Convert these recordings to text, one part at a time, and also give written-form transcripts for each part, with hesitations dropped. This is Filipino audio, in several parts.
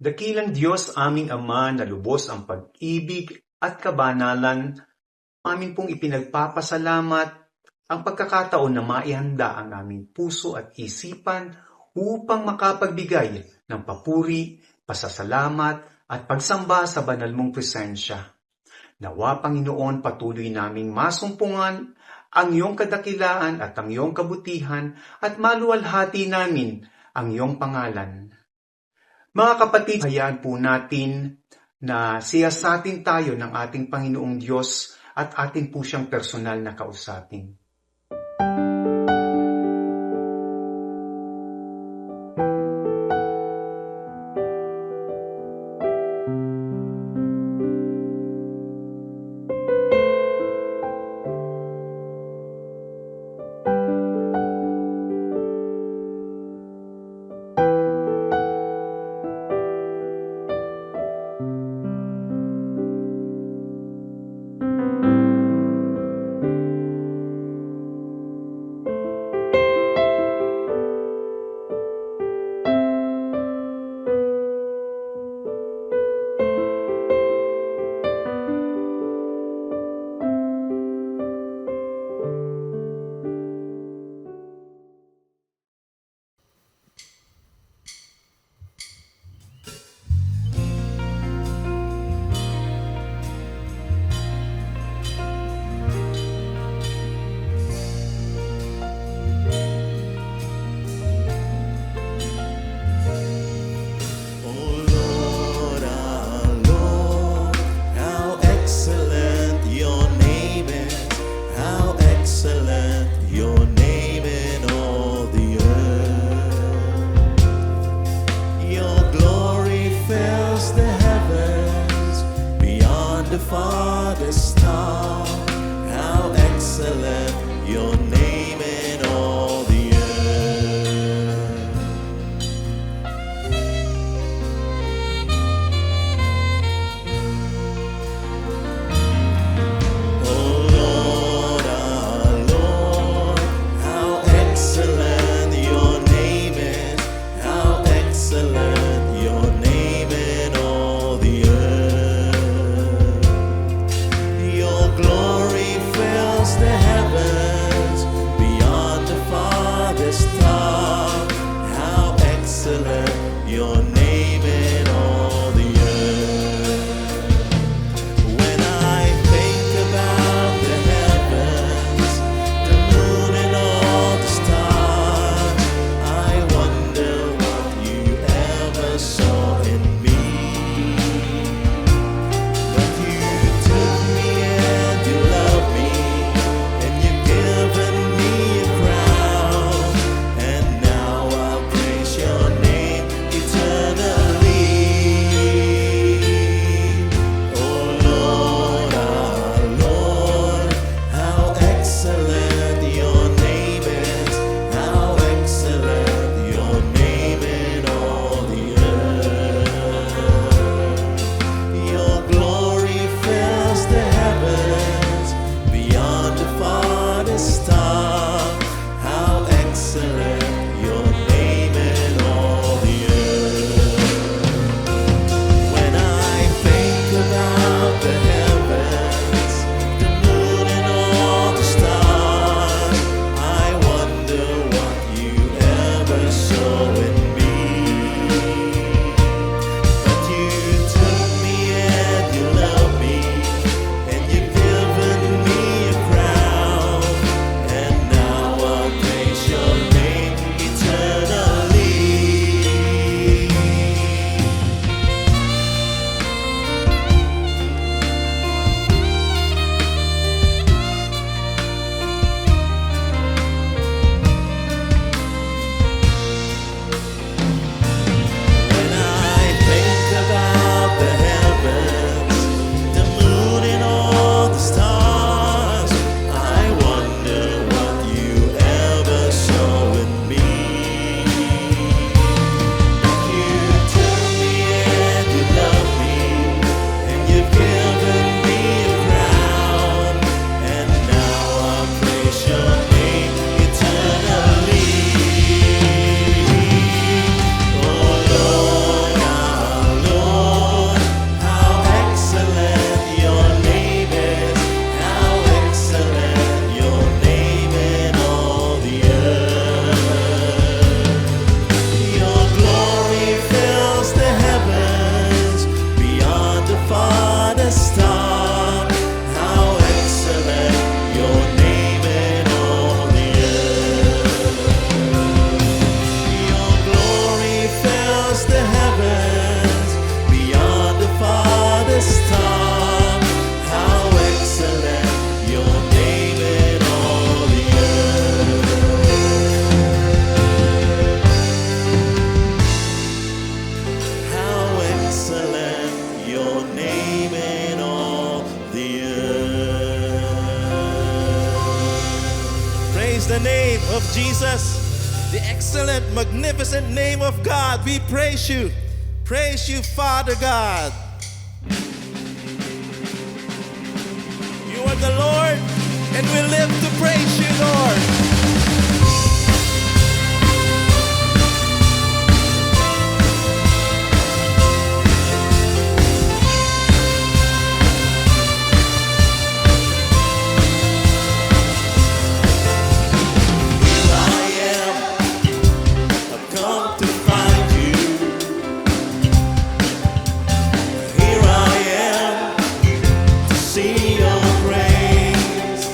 Dakilang Diyos aming Ama na lubos ang pag-ibig at kabanalan, amin pong ipinagpapasalamat ang pagkakataon na maihanda ang aming puso at isipan upang makapagbigay ng papuri, pasasalamat at pagsamba sa banal mong presensya. Nawa, Panginoon, patuloy naming masumpungan ang iyong kadakilaan at ang iyong kabutihan at maluwalhati namin ang iyong pangalan. Mga kapatid, hayaan po natin na siyasatin tayo ng ating Panginoong Diyos at atin po siyang personal na kausapin. The farthest star, how excellent your name in all the earth. Oh Lord, our Lord, how excellent your name is, how excellent your name in all the earth. Glory fills the heavens the heavens, beyond the farthest star. How excellent your name in all the earth. How excellent your name in all the earth. Praise the name of Jesus, the excellent, magnificent name of God. We praise you. Praise you, Father God. You are the Lord, and we live to praise you, Lord. Here I am, I've come to find you. Here I am to see your grace.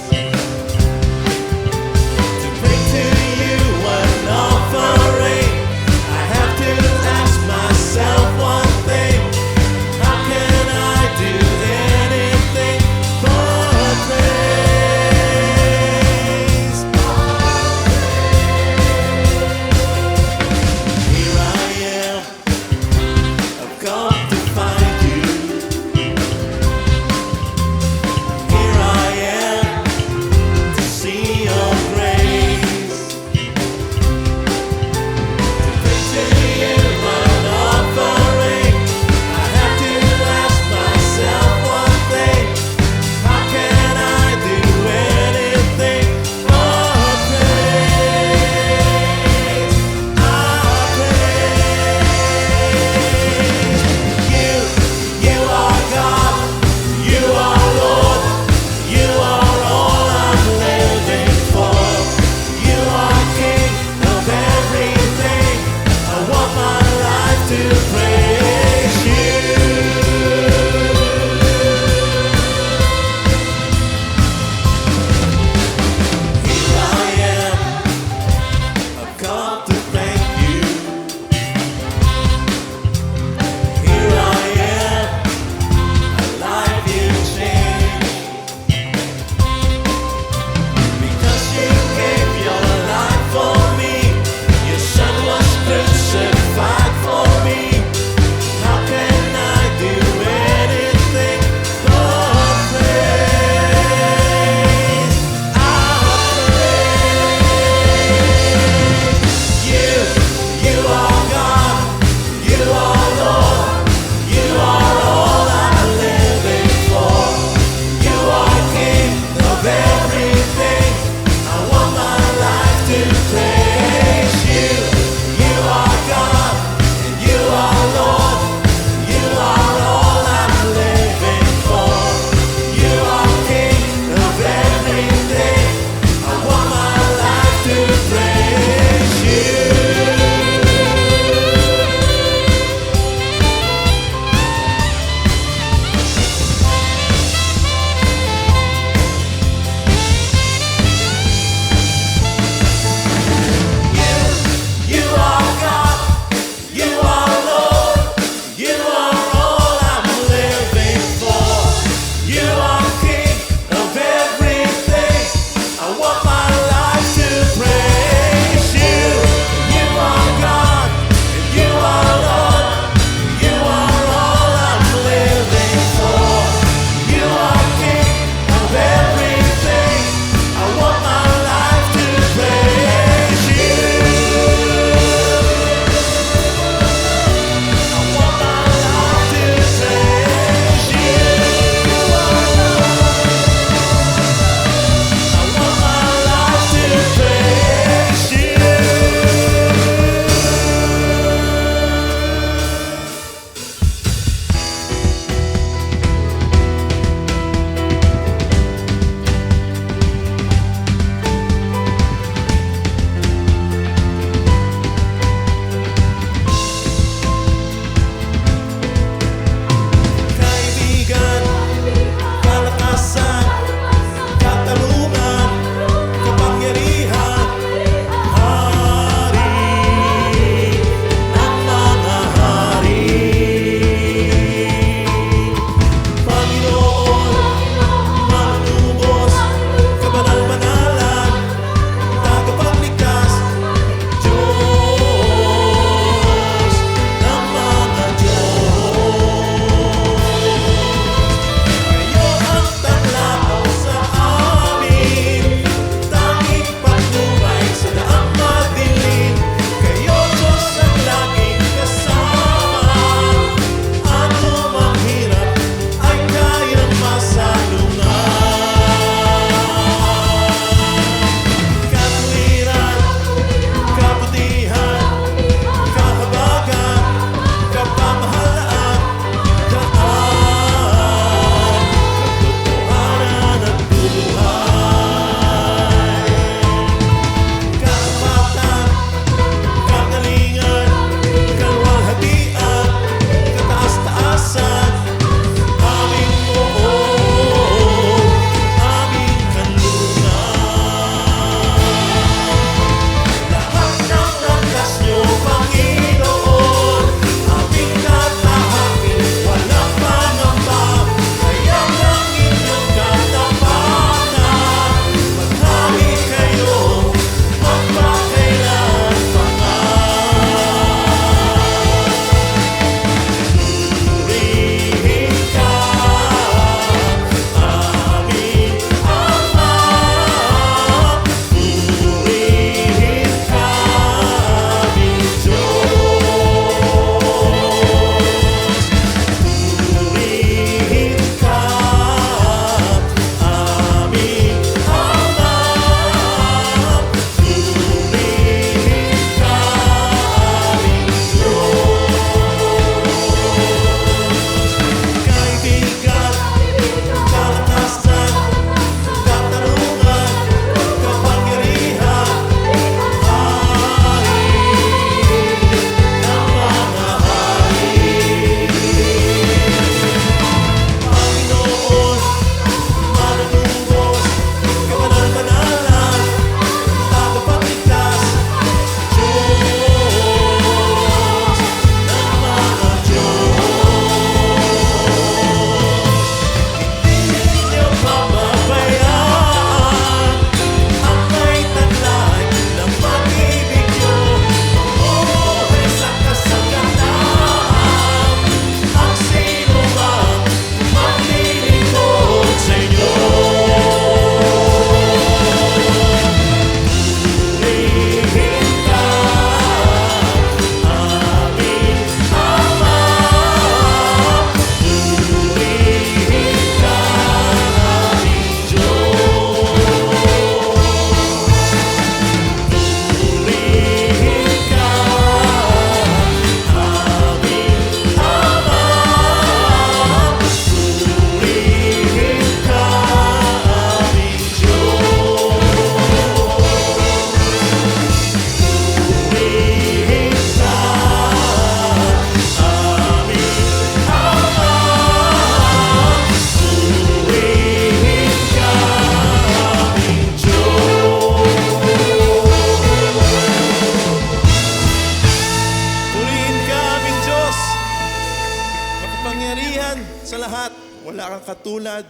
sa lahat, wala kang katulad,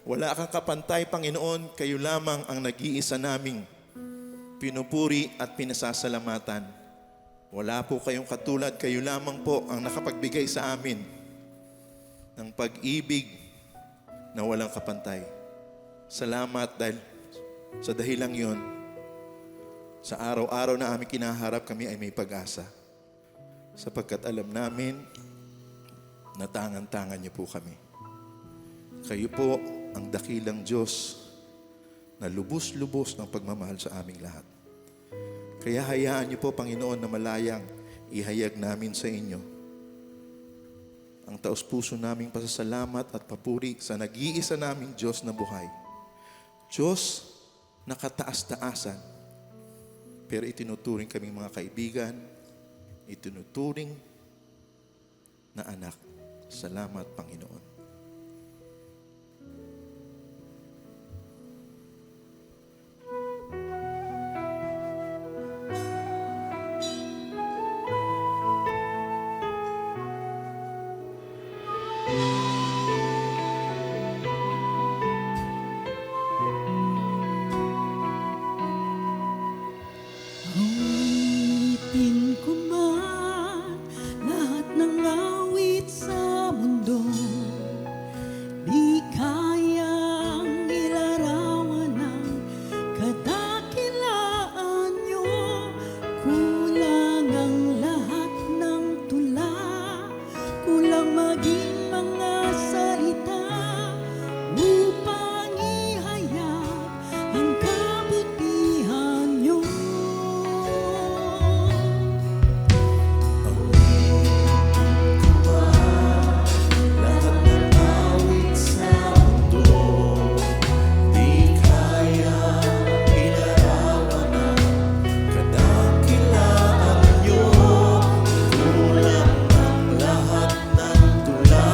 wala kang kapantay, Panginoon. Kayo lamang ang nag-iisa naming pinupuri at pinasasalamatan. Wala po kayong katulad, kayo lamang po ang nakapagbigay sa amin ng pag-ibig na walang kapantay. Salamat dahil sa dahilang yon, sa araw-araw na aming kinaharap, kami ay may pag-asa. Sapagkat alam namin na tangan-tangan niyo po kami. Kayo po ang dakilang Diyos na lubos-lubos ng pagmamahal sa aming lahat. Kaya hayaan niyo po, Panginoon, na malayang ihayag namin sa inyo ang taos-puso naming pasasalamat at papuri sa nag-iisa naming Diyos na buhay. Diyos na kataas-taasan, pero itinuturing kaming mga kaibigan, itinuturing na anak. Salamat, Panginoon. Awitin ko man lahat ng awit sa mundo, di kayang ilarawan ng kadakilaan niyo. Kulang ang lahat ng tula, kulang maging mga salita upang ihayag ang kabutihan niyo. Kadakilaan niyo, kulang ang lahat ng tula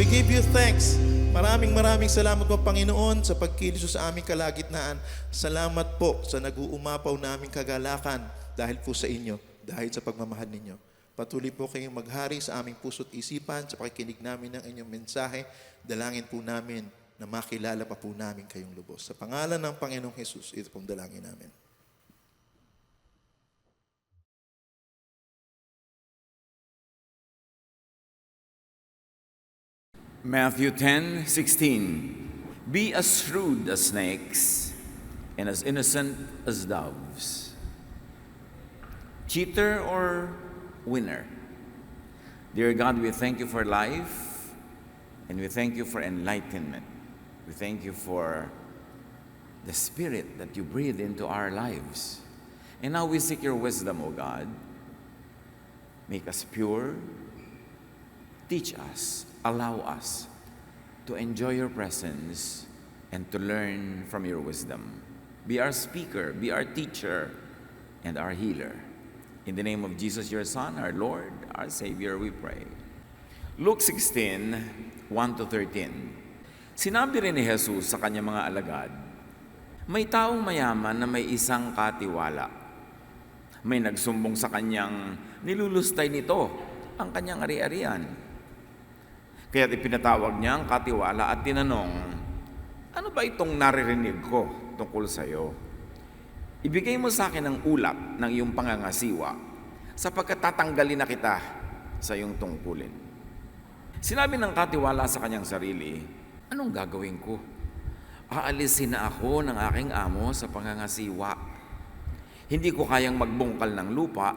we give you thanks. Maraming salamat po, Panginoon, sa pagkilos sa aming kalagitnaan. Salamat po sa nag-uumapaw naming kagalakan dahil po sa inyo, dahil sa pagmamahal ninyo. Patuloy po kayong maghari sa aming puso't isipan sa pakikinig namin ng inyong mensahe. Dalangin po namin na makilala pa po namin kayong lubos. Sa pangalan ng Panginoong Jesus, ito pong dalangin namin. Matthew 10:16. Be as shrewd as snakes and as innocent as doves. Cheater or winner? Dear God, we thank you for life and we thank you for enlightenment. We thank you for the Spirit that you breathe into our lives. And now we seek your wisdom, O God. Make us pure. Teach us. Allow us to enjoy your presence and to learn from your wisdom. Be our speaker, be our teacher, and our healer. In the name of Jesus, your Son, our Lord, our Savior, we pray. Luke 16:1-13. Sinabi rin ni Jesus sa kanyang mga alagad, may taong mayaman na may isang katiwala. May nagsumbong sa kanyang nilulustay nito ang kanyang ari-arian. Kaya't ipinatawag niya ang katiwala at tinanong, ano ba itong naririnig ko tungkol sa iyo? Ibigay mo sa akin ang ulap ng iyong pangangasiwa sapagkat tatanggalin na kita sa iyong tungkulin. Sinabi ng katiwala sa kanyang sarili, anong gagawin ko? Aalisin na ako ng aking amo sa pangangasiwa. Hindi ko kayang magbungkal ng lupa,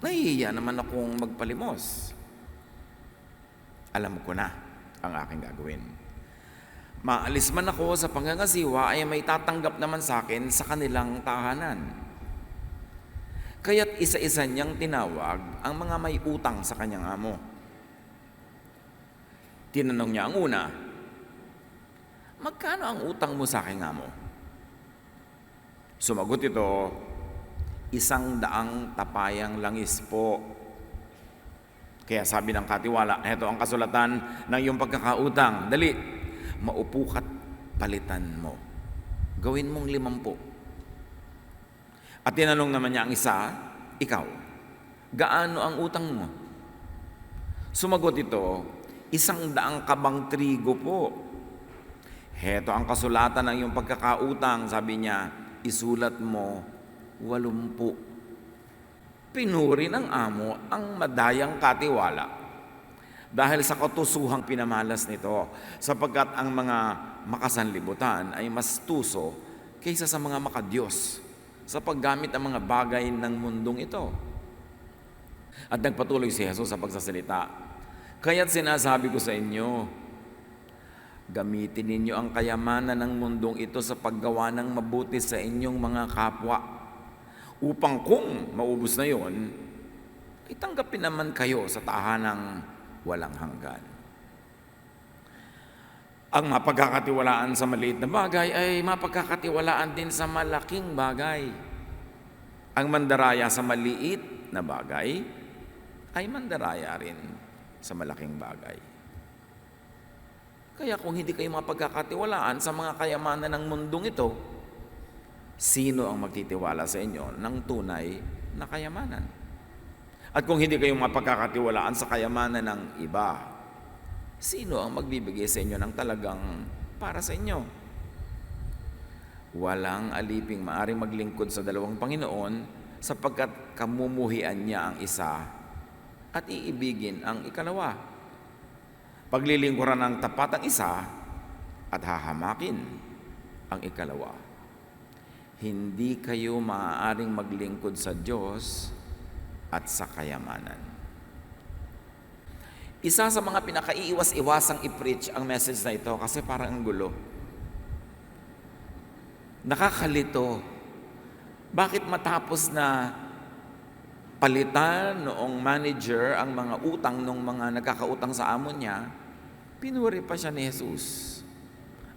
nahihiya naman akong magpalimos. Alam ko na ang aking gagawin. Maalis man ako sa pangangasiwa ay may tatanggap naman sa akin sa kanilang tahanan. Kaya't isa-isa niyang tinawag ang mga may utang sa kanyang amo. Tinanong niya ang una, magkano ang utang mo sa aking amo? Sumagot ito, 100 tapayang langis po. Kaya sabi ng katiwala, ito ang kasulatan ng iyong pagkakautang. Dali, maupo ka't palitan mo. Gawin mong 50. At tinanong naman niya ang isa, ikaw, gaano ang utang mo? Sumagot ito, 100 kabang trigo po. Heto ang kasulatan ng iyong pagkakautang. Sabi niya, isulat mo 80. Pinuri ng amo ang madayang katiwala dahil sa katusuhang pinamalas nito, sapagkat ang mga makasanlibutan ay mas tuso kaysa sa mga makadiyos sa paggamit ng mga bagay ng mundong ito. At nagpatuloy si Jesus sa pagsasalita, kaya't sinasabi ko sa inyo, gamitin ninyo ang kayamanan ng mundong ito sa paggawa ng mabuti sa inyong mga kapwa, upang kung maubos na yon, itanggapin naman kayo sa tahanang walang hanggan. Ang mapagkakatiwalaan sa maliit na bagay ay mapagkakatiwalaan din sa malaking bagay. Ang mandaraya sa maliit na bagay ay mandaraya rin sa malaking bagay. Kaya kung hindi kayo mapagkakatiwalaan sa mga kayamanan ng mundong ito, sino ang magtitiwala sa inyo ng tunay na kayamanan? At kung hindi kayo mapagkakatiwalaan sa kayamanan ng iba, sino ang magbibigay sa inyo ng talagang para sa inyo? Walang aliping maaring maglingkod sa dalawang Panginoon sapagkat kamumuhian niya ang isa at iibigin ang ikalawa. Paglilingkuran ng tapat ang isa at hahamakin ang ikalawa. Hindi kayo maaaring maglingkod sa Diyos at sa kayamanan. Isa sa mga pinakaiiwas-iwasang i-preach ang message na ito kasi parang ang gulo. Nakakalito. Bakit matapos na palitan noong manager ang mga utang ng mga nagkakautang sa amo niya, pinuri pa siya ni Jesus?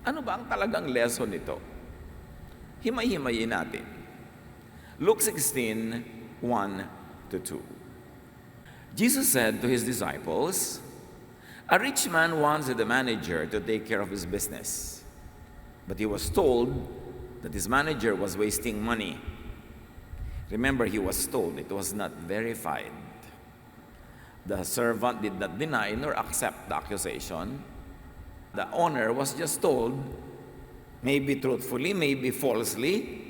Ano ba ang talagang lesson nito? Himay-himayin natin. Luke 16:1-2. Jesus said to his disciples, A rich man wanted the manager to take care of his business, but he was told that his manager was wasting money. Remember, he was told, it was not verified. The servant did not deny nor accept the accusation. The owner was just told, maybe truthfully, maybe falsely,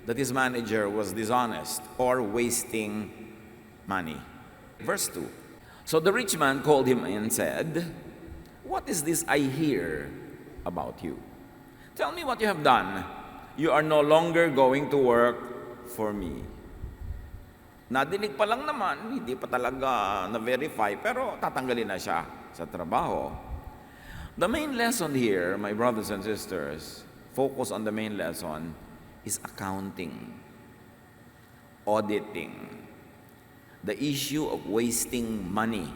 that his manager was dishonest or wasting money. Verse 2. So the rich man called him and said, "What is this I hear about you? Tell me what you have done. You are no longer going to work for me." Nadinig pa lang naman, hindi pa talaga na-verify, pero tatanggalin na siya sa trabaho. The main lesson here, my brothers and sisters, focus on the main lesson, is accounting, auditing. The issue of wasting money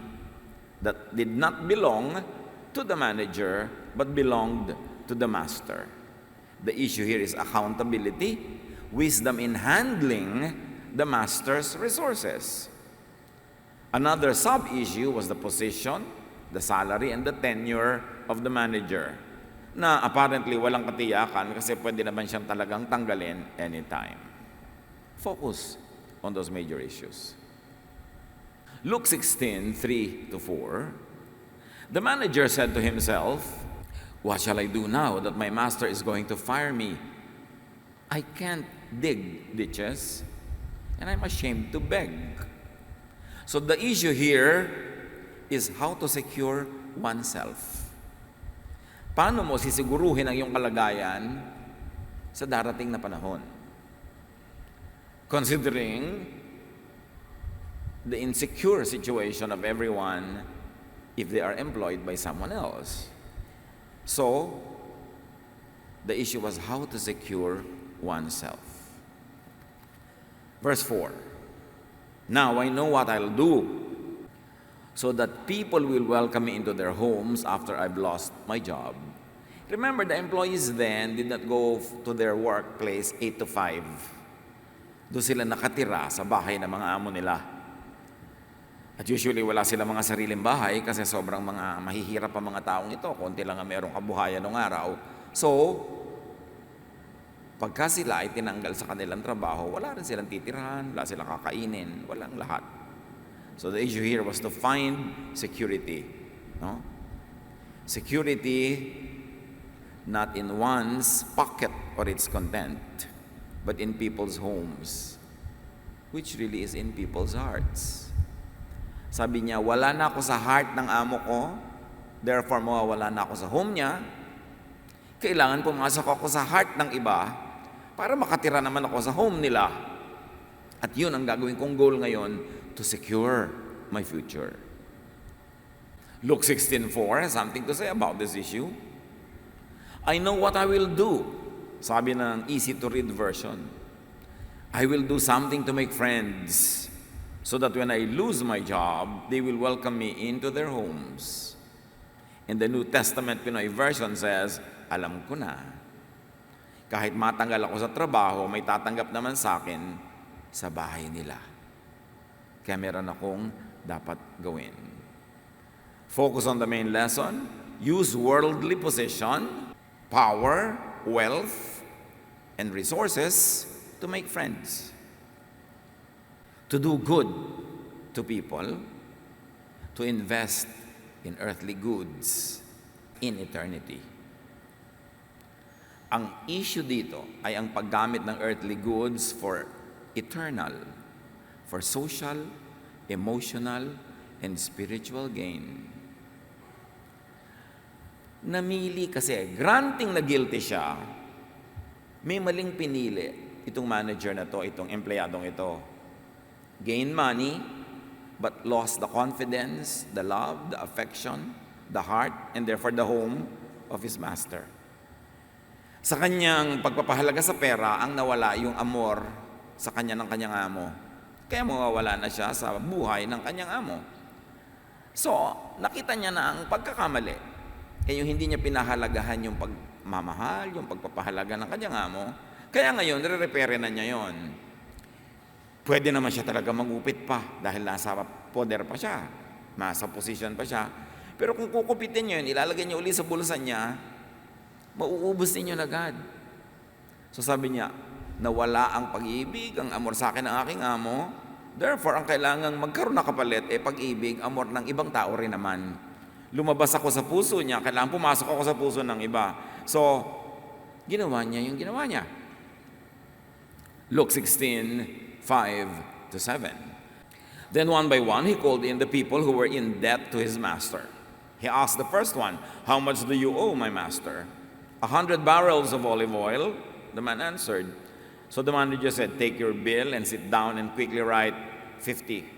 that did not belong to the manager but belonged to the master. The issue here is accountability, wisdom in handling the master's resources. Another sub-issue was the position, the salary, and the tenure of the manager, na apparently walang katiyakan kasi pwede naman siyang talagang tanggalin anytime. Focus on those major issues. Luke 16:3-4, the manager said to himself, "What shall I do now that my master is going to fire me? I can't dig ditches, and I'm ashamed to beg." So the issue here is how to secure oneself. Paano mo sisiguruhin ang iyong kalagayan sa darating na panahon? Considering the insecure situation of everyone if they are employed by someone else. So, the issue was how to secure oneself. Verse 4, "Now I know what I'll do so that people will welcome me into their homes after I've lost my job." Remember, the employees then did not go to their workplace 8 to 5. Doon sila nakatira sa bahay ng mga amo nila. At usually wala silang mga sariling bahay kasi sobrang mga mahihirap ang mga taong ito. Konti lang ang mayroong kabuhayan ng araw. So, pagka sila ay tinanggal sa kanilang trabaho, wala rin silang titirahan, wala silang kakainin, walang lahat. So the issue here was to find security. No? Security not in one's pocket or its content, but in people's homes, which really is in people's hearts. Sabi niya, wala na ako sa heart ng amo ko, therefore mawawala na ako sa home niya. Kailangan pumasok ako sa heart ng iba para makatira naman ako sa home nila. At yun ang gagawin kong goal ngayon, to secure my future. Luke 16:4 has something to say about this issue. "I know what I will do," sabi ng easy to read version. "I will do something to make friends, so that when I lose my job, they will welcome me into their homes." In the New Testament Pinoy version says, "Alam ko na. Kahit matanggal ako sa trabaho, may tatanggap naman sa akin sa bahay nila. Kaya meron akong dapat gawin." Focus on the main lesson. Use worldly possession, power, wealth, and resources to make friends. To do good to people, to invest in earthly goods in eternity. Ang issue dito ay ang paggamit ng earthly goods for eternal, for social, emotional, and spiritual gain. Namili kasi, granting na guilty siya, may maling pinili itong manager na to, itong empleyadong ito. Gain money, but lost the confidence, the love, the affection, the heart, and therefore the home of his master. Sa kanyang pagpapahalaga sa pera, ang nawala yung amor sa kanya ng kanyang amo. Kaya mawawala na siya sa buhay ng kanyang amo. So, nakita niya na ang pagkakamali. Kaya yung hindi niya pinahalagahan yung pagmamahal, yung pagpapahalaga ng kanyang amo. Kaya ngayon, nire-repere na niya yon. Pwede naman siya talaga magupit pa dahil nasa poder pa siya, nasa position pa siya. Pero kung kukupitin nyo yun, ilalagay nyo uli sa bulsa niya, mauubos ninyo agad. So sabi niya, nawala ang pag-ibig, ang amor sa akin ng aking amo. Therefore, ang kailangang magkaroon na kapalit, pag-ibig, amor ng ibang tao rin naman. Lumabas ako sa puso niya, kailangan pumasok ako sa puso ng iba. So, ginawa niya yung ginawa niya. Luke 16:5-7. Then one by one, he called in the people who were in debt to his master. He asked the first one, "How much do you owe my master?" 100 barrels of olive oil. The man answered. So the manager said, "Take your bill and sit down and quickly write 50."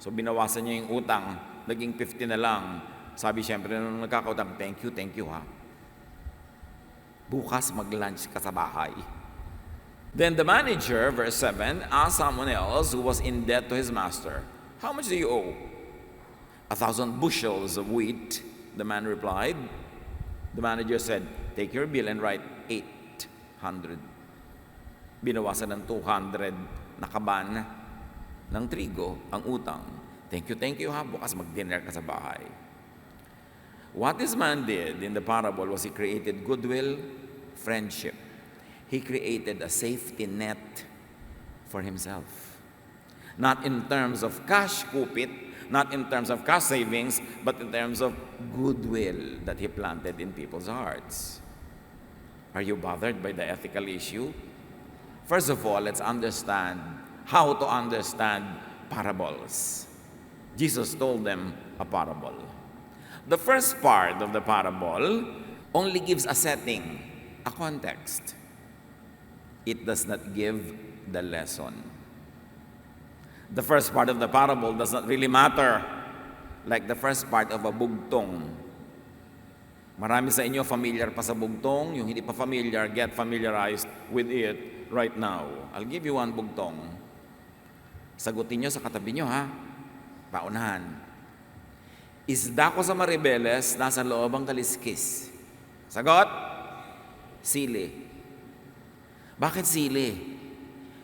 So binawasan niya yung utang, naging 50 na lang. Sabi siyempre nung nagkakautang, thank you ha. Bukas mag-lunch ka sa bahay. Then the manager, verse 7, asked someone else who was in debt to his master, "How much do you owe?" 1,000 bushels of wheat, the man replied. The manager said, "Take your bill and write 800. Binawasan ng 200 na kaban ng trigo ang utang. Thank you ha, bukas mag-dinner ka sa bahay. What this man did in the parable was he created goodwill, friendship. He created a safety net for himself. Not in terms of cash kupit, not in terms of cash savings, but in terms of goodwill that he planted in people's hearts. Are you bothered by the ethical issue? First of all, let's understand how to understand parables. Jesus told them a parable. The first part of the parable only gives a setting, a context. It does not give the lesson. The first part of the parable does not really matter, like the first part of a bugtong. Marami sa inyo familiar pa sa bugtong. Yung hindi pa familiar, get familiarized with it right now. I'll give you one bugtong. Sagutin nyo sa katabi nyo, ha? Paunahan. Isda ko sa Maribeles, nasa loob ang kaliskis. Sagot? Sili. Bakit sili?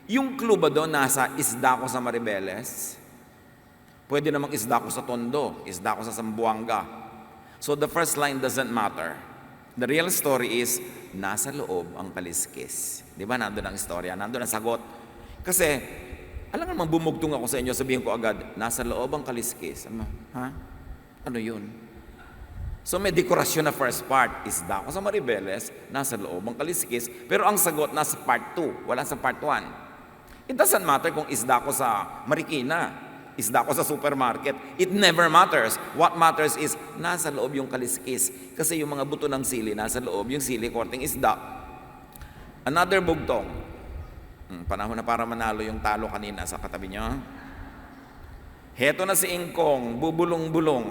Yung clue ba doon nasa isda ko sa Maribeles? Pwede namang isda ko sa Tondo, isda ko sa Zamboanga. So the first line doesn't matter. The real story is, nasa loob ang kaliskis. Di ba? Nandun ang istorya, nandun ang sagot. Kasi, alam naman bumugtong ako sa inyo, sabihin ko agad, nasa loob ang kaliskis. Ano? Ha? Ano yun? So may dekorasyon na first part. Isda ko sa Maribeles, nasa loob ang kaliskis. Pero ang sagot nasa part 2, wala sa part 1. It doesn't matter kung isda ko sa Marikina, isda ko sa supermarket. It never matters. What matters is, nasa loob yung kaliskis. Kasi yung mga buto ng sili, nasa loob yung sili, korteng isda. Another bugtong. Panahon na para manalo yung talo kanina sa katabi nyo. Heto na si Ingkong, bubulong-bulong.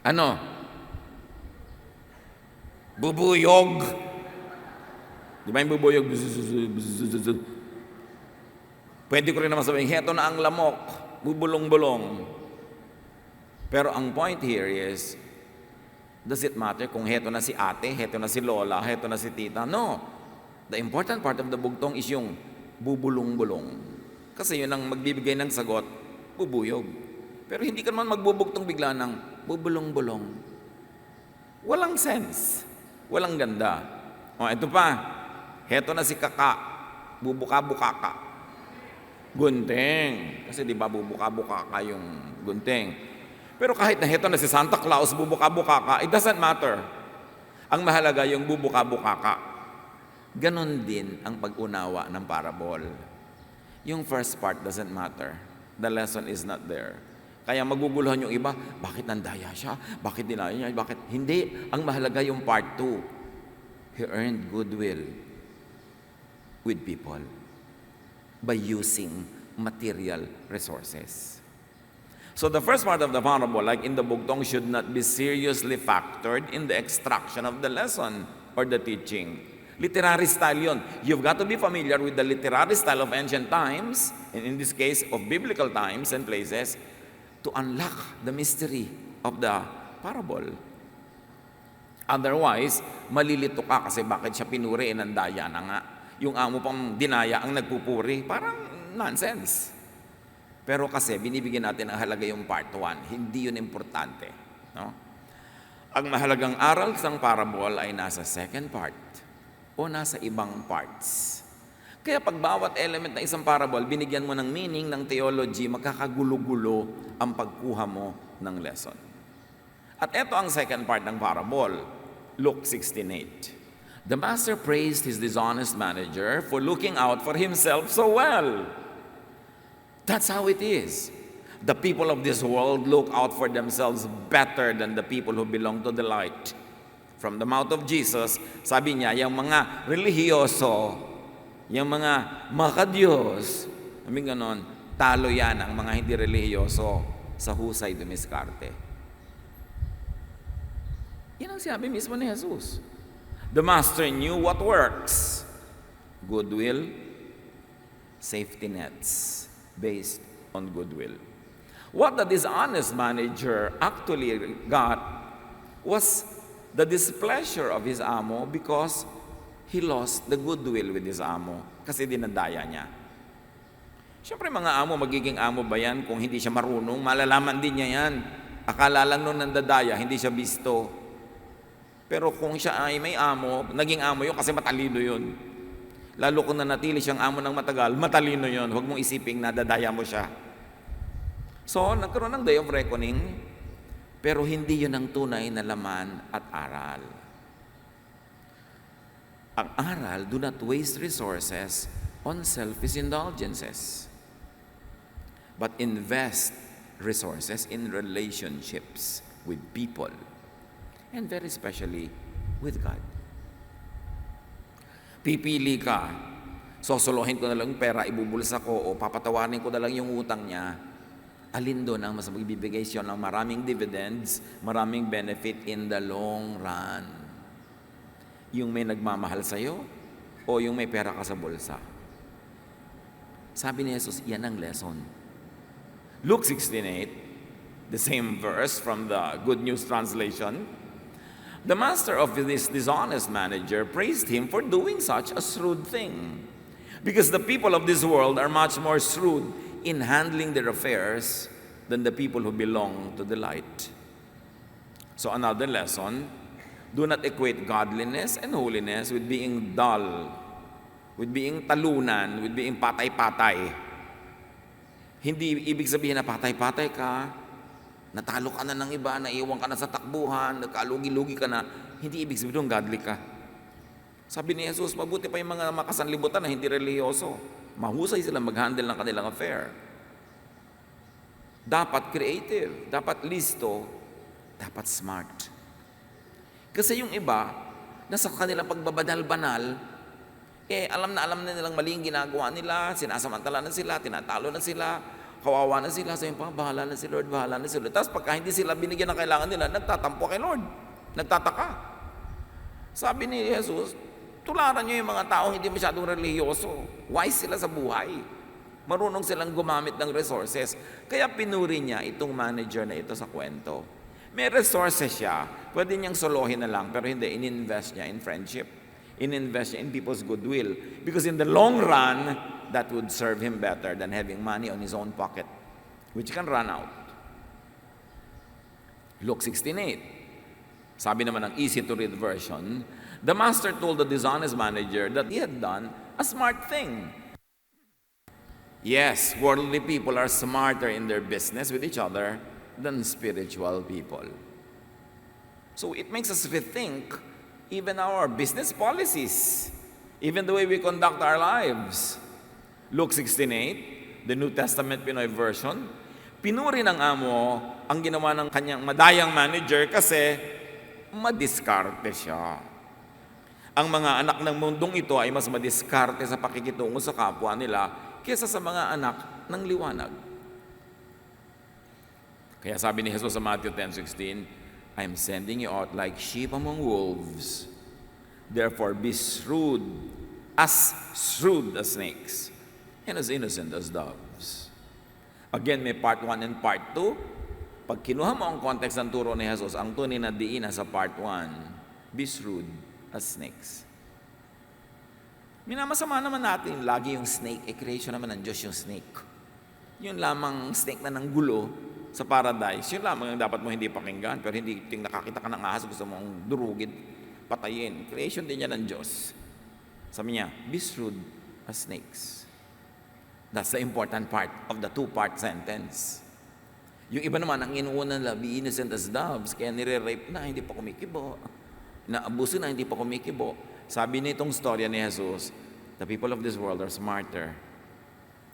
Ano? Bubuyog. Di ba yung bubuyog? Pwede ko rin naman sabihin, heto na ang lamok, bubulong-bulong. Pero ang point here is, does it matter kung heto na si ate, heto na si lola, heto na si tita? No. The important part of the bugtong is yung bubulong-bulong. Kasi yun ang magbibigay ng sagot, bubuyog. Pero hindi ka naman magbubugtong bigla ng bubulong-bulong. Walang sense. Walang ganda. O, ito pa. Heto na si kaka. Bubuka-buka ka. Gunting. Kasi di ba bubuka-buka ka yung gunting. Pero kahit na heto na si Santa Claus, bubuka-buka ka, it doesn't matter. Ang mahalaga yung bubuka-buka ka. Ganon din ang pag-unawa ng parable. Yung first part doesn't matter. The lesson is not there. Kaya maguguluhan yung iba, bakit nandaya siya? Bakit dinaya niya? Bakit? Hindi. Ang mahalaga yung part 2. He earned goodwill with people by using material resources. So the first part of the parable, like in the bugtong, should not be seriously factored in the extraction of the lesson or the teaching. Literary style yun. You've got to be familiar with the literary style of ancient times, and in this case, of biblical times and places, to unlock the mystery of the parable. Otherwise, malilito ka kasi bakit siya pinuri, nandaya na nga. Yung amo pang dinaya ang nagpupuri, parang nonsense. Pero kasi binibigyan natin ang halaga yung part 1, hindi yun importante. No? Ang mahalagang aral sa parable ay nasa second part o nasa ibang parts. Kaya pag bawat element ng isang parable, binigyan mo ng meaning, ng theology, magkakagulo-gulo ang pagkuha mo ng lesson. At ito ang second part ng parable, Luke 16:8. The master praised his dishonest manager for looking out for himself so well. That's how it is. The people of this world look out for themselves better than the people who belong to the light. From the mouth of Jesus, sabi niya, yung mga relihiyoso, yung mga makadiyos, sabi ganon, talo yan ang mga hindi relihiyoso sa husay dumiskarte. Yan ang sabi mismo ni Jesus. The master knew what works. Goodwill, safety nets based on goodwill. What the dishonest manager actually got was the displeasure of his amo because he lost the goodwill with his amo kasi dinadaya niya. Siyempre mga amo, magiging amo ba yan kung hindi siya marunong? Malalaman din niya yan. Akala lang nung nandadaya, hindi siya bisto. Pero kung siya ay may amo, naging amo yun kasi matalino yun. Lalo kung nanatili siyang amo ng matagal, matalino yun. Huwag mong isiping nadadaya mo siya. So, nagkaroon ng day of reckoning, pero hindi yun ang tunay na laman at aral. Ang aral, do not waste resources on selfish indulgences, but invest resources in relationships with people, and very especially with God. Pipili ka, sosolohin ko na lang yung pera, ibubulsa ko, o papatawarin ko na lang yung utang niya. Alin doon ang mas magbibigay siya ng maraming dividends, maraming benefit in the long run? Yung may nagmamahal sa'yo o yung may pera ka sa bulsa? Sabi ni Jesus, yan ang lesson. Luke 16:8, the same verse from the Good News Translation. The master of this dishonest manager praised him for doing such a shrewd thing, because the people of this world are much more shrewd in handling their affairs than the people who belong to the light. So another lesson, do not equate godliness and holiness with being dull, with being talunan, with being patay-patay. Hindi ibig sabihin na patay-patay ka, natalo ka na ng iba, naiwan ka na sa takbuhan, nagkalugi-lugi ka na. Hindi ibig sabihin doon godly ka. Sabi ni Jesus, mabuti pa yung mga makasanlibutan na hindi relihiyoso. Mahusay sila mag-handle ng kanilang affair. Dapat creative, dapat listo, dapat smart. Kasi yung iba, nasa kanilang pagbabadal-banal, alam na nilang mali yung ginagawa nila, sinasamantala na sila, tinatalo na sila, kawawa na sila, sabi pa, bahala na si Lord, bahala na si Lord. Tapos pagka hindi sila binigyan ng kailangan nila, nagtatampo kay Lord, nagtataka. Sabi ni Jesus, tularan nyo yung mga tao hindi masyadong relihiyoso. Wise sila sa buhay. Marunong silang gumamit ng resources. Kaya pinuri niya itong manager na ito sa kwento. May resources siya. Pwede niyang solohin na lang, pero hindi. In-invest niya in friendship. In-invest niya in people's goodwill. Because in the long run, that would serve him better than having money on his own pocket, which can run out. Luke 16:8. Sabi naman ng easy-to-read version, the master told the dishonest manager that he had done a smart thing. Yes, worldly people are smarter in their business with each other than spiritual people. So it makes us rethink even our business policies, even the way we conduct our lives. Luke 16:8, the New Testament Pinoy version, pinuri ng amo ang ginawa ng kanyang madayang manager kasi madiskarte siya. Ang mga anak ng mundong ito ay mas madiskarte sa pakikitungo sa kapwa nila kaysa sa mga anak ng liwanag. Kaya sabi ni Jesus sa Matthew 10:16, I am sending you out like sheep among wolves. Therefore be shrewd as snakes, and as innocent as doves. Again, may part 1 and part 2. Pag kinuha mo ang context ng turo ni Jesus, ang tunay na diina sa part 1, be shrewd as snakes. Minamasama naman natin lagi yung snake. Creation naman ng Diyos yung snake. Yun lamang snake na ng gulo, sa paradise, yun lamang ang dapat mo hindi pakinggan. Pero hindi ting nakakita ka ng ahas, gusto mong durugin, patayin. Creation din yan ng Diyos. Sabi niya, be shrewd as snakes. That's the important part of the two-part sentence. Yung iba naman, ang inuunan nila, be innocent as doves, kaya nire-rape na, hindi pa kumikibo. Naabuso na, hindi pa kumikibo. Sabi nitong storya ni Jesus, the people of this world are smarter.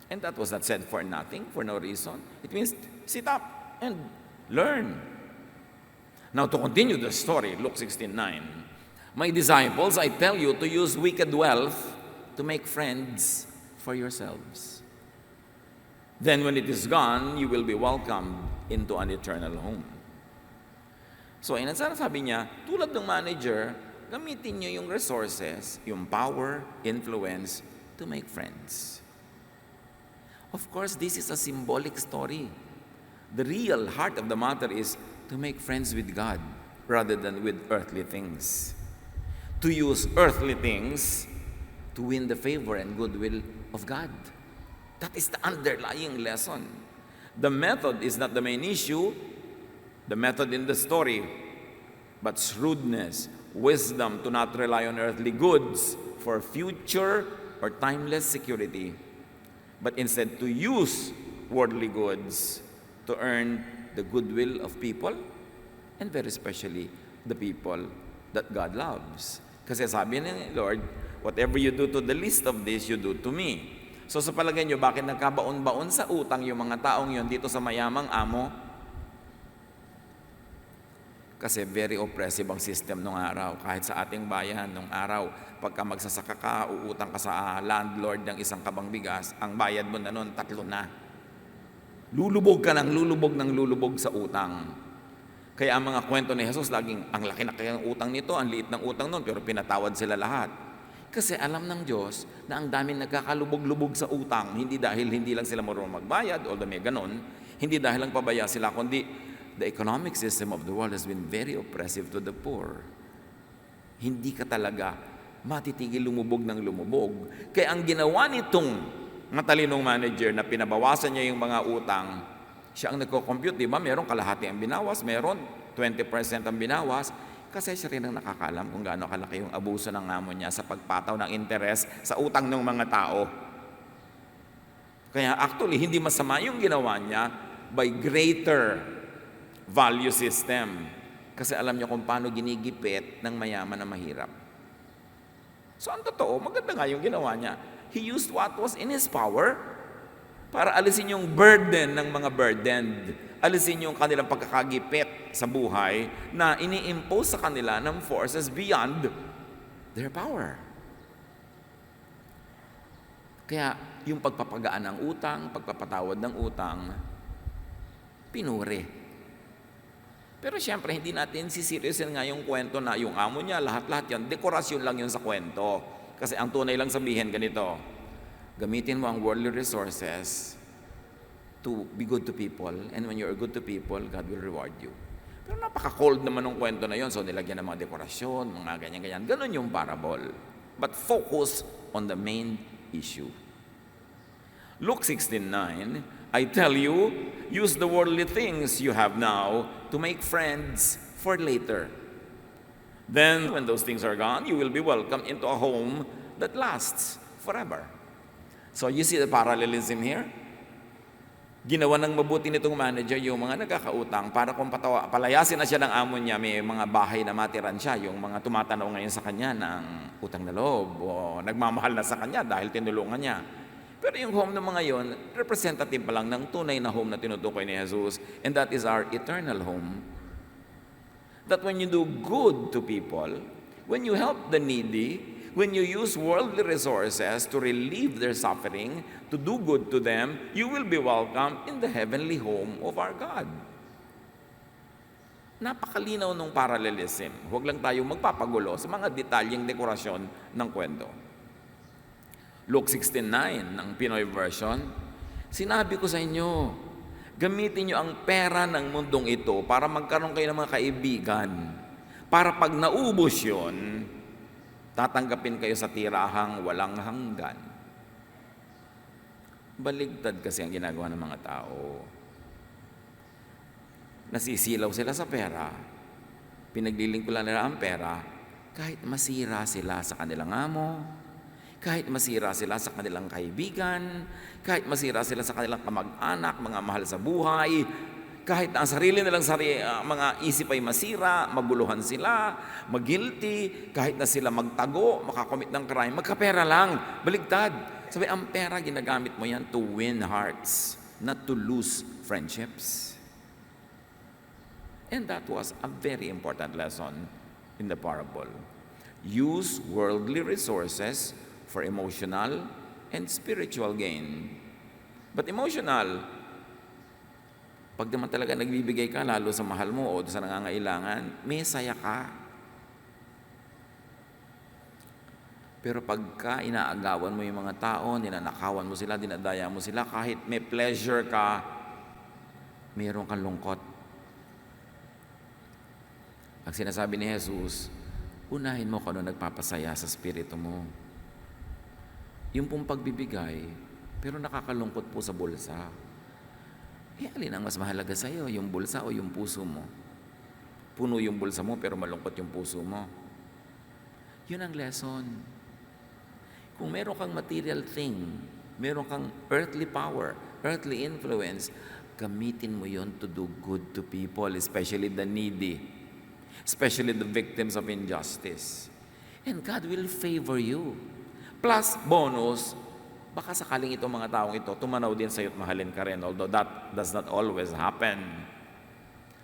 And that was not said for nothing, for no reason. It means, sit up and learn. Now, to continue the story, Luke 16:9, my disciples, I tell you to use wicked wealth to make friends for yourselves. Then when it is gone, you will be welcomed into an eternal home. So, sabi niya, tulad ng manager, gamitin niyo yung resources, yung power, influence, to make friends. Of course, this is a symbolic story. The real heart of the matter is to make friends with God rather than with earthly things. To use earthly things to win the favor and goodwill of God. That is the underlying lesson. The method is not the main issue, the method in the story, but shrewdness, wisdom to not rely on earthly goods for future or timeless security, but instead to use worldly goods to earn the goodwill of people, and very especially the people that God loves. Kasi sabi ni Lord, whatever you do to the least of this, you do to me. So sa palagay nyo, bakit nagkabaon-baon sa utang yung mga taong yon dito sa mayamang amo? Kasi very oppressive ang system nung araw. Kahit sa ating bayan, nung araw, pagka magsasaka ka, uutang ka sa landlord ng isang kabang bigas, ang bayad mo na nun, 3 na. Lulubog ka ng lulubog sa utang. Kaya ang mga kwento ni Jesus, laging, ang laki na kaya ng utang nito, ang liit ng utang nun, pero pinatawad sila lahat. Kasi alam ng Diyos na ang daming nagkakalubog-lubog sa utang, hindi dahil hindi lang sila marunong magbayad, although may ganon, hindi dahil lang pabaya sila, kundi the economic system of the world has been very oppressive to the poor. Hindi ka talaga matitigil lumubog ng lumubog. Kaya ang ginawa nitong matalinong manager na pinabawasan niya yung mga utang, siya ang nagko-compute, di ba? Meron kalahati ang binawas, meron 20% ang binawas, kasi siya rin ang nakakaalam kung gaano kalaki yung abuso ng amo niya sa pagpataw ng interes sa utang ng mga tao. Kaya actually, hindi masama yung ginawa niya by greater value system. Kasi alam niya kung paano ginigipit ng mayaman na mahirap. So ang totoo, maganda nga yung ginawa niya. He used what was in his power para alisin yung burden ng mga burdened. Alisin yung kanilang pagkakagipit sa buhay na ini-impose sa kanila ng forces beyond their power. Kaya yung pagpapagaan ng utang, pagpapatawad ng utang, pinuri. Pero siyempre, hindi natin siseriousin nga yung kwento na yung amo niya, lahat-lahat yan, dekorasyon lang yun sa kwento. Kasi ang tunay lang sabihin ganito, gamitin mo ang worldly resources to be good to people, and when you're good to people, God will reward you. Pero napaka-cold naman ng kwento na yon, so nilagyan ng mga dekorasyon, mga ganyan-ganyan. Ganon yung parable. But focus on the main issue. Luke 16:9, I tell you, use the worldly things you have now to make friends for later. Then, when those things are gone, you will be welcomed into a home that lasts forever. So you see the parallelism here? Ginawa ng mabuti nitong manager yung mga nagkakautang para kung palayasin na siya ng amo niya, may mga bahay na matiran siya, yung mga tumatanaw ngayon sa kanya ng utang na loob o nagmamahal na sa kanya dahil tinulungan niya. Pero yung home ng mga yon, representative pa lang ng tunay na home na tinutukoy ni Jesus, and that is our eternal home. That when you do good to people, when you help the needy, when you use worldly resources to relieve their suffering, to do good to them, you will be welcome in the heavenly home of our God. Napakalinaw ng parallelism. Huwag lang tayo magpapagulo sa mga detalyeng dekorasyon ng kwento. Luke 16:9 ng Pinoy version, sinabi ko sa inyo, gamitin nyo ang pera ng mundong ito para magkaroon kayo ng mga kaibigan. Para pag naubos yun, tatanggapin kayo sa tirahang walang hanggan. Baligtad kasi ang ginagawa ng mga tao. nasisilaw sila sa pera, pinaglilingkuran nila ang pera, kahit masira sila sa kanilang amo, kahit masira sila sa kanilang kaibigan, kahit masira sila sa kanilang kamag-anak, mga mahal sa buhay, kahit na ang sarili nilang mga isip ay masira, maguluhan sila, mag-guilty, kahit na sila magtago, makakomit ng crime, magkapera lang, baligtad. Sabi, ang pera ginagamit mo yan to win hearts, not to lose friendships. And that was a very important lesson in the parable. Use worldly resources for emotional and spiritual gain. But emotional, pag naman talaga nagbibigay ka, lalo sa mahal mo o sa nangangailangan, may saya ka. Pero pagka inaagawan mo yung mga tao, ninanakawan mo sila, dinadaya mo sila, kahit may pleasure ka, mayroon kang lungkot. Ang sinasabi ni Jesus, unahin mo kung ano nagpapasaya sa spirito mo. Yung pong pagbibigay, pero nakakalungkot po sa bulsa. Alin ang mas mahalaga sa iyo, yung bulsa o yung puso mo? Puno yung bulsa mo, pero malungkot yung puso mo. Yun ang lesson. Kung meron kang material thing, meron kang earthly power, earthly influence, gamitin mo yon to do good to people, especially the needy, especially the victims of injustice. And God will favor you. Plus, bonus, baka sakaling itong mga taong ito, tumanaw din sa'yo at mahalin ka rin, although that does not always happen.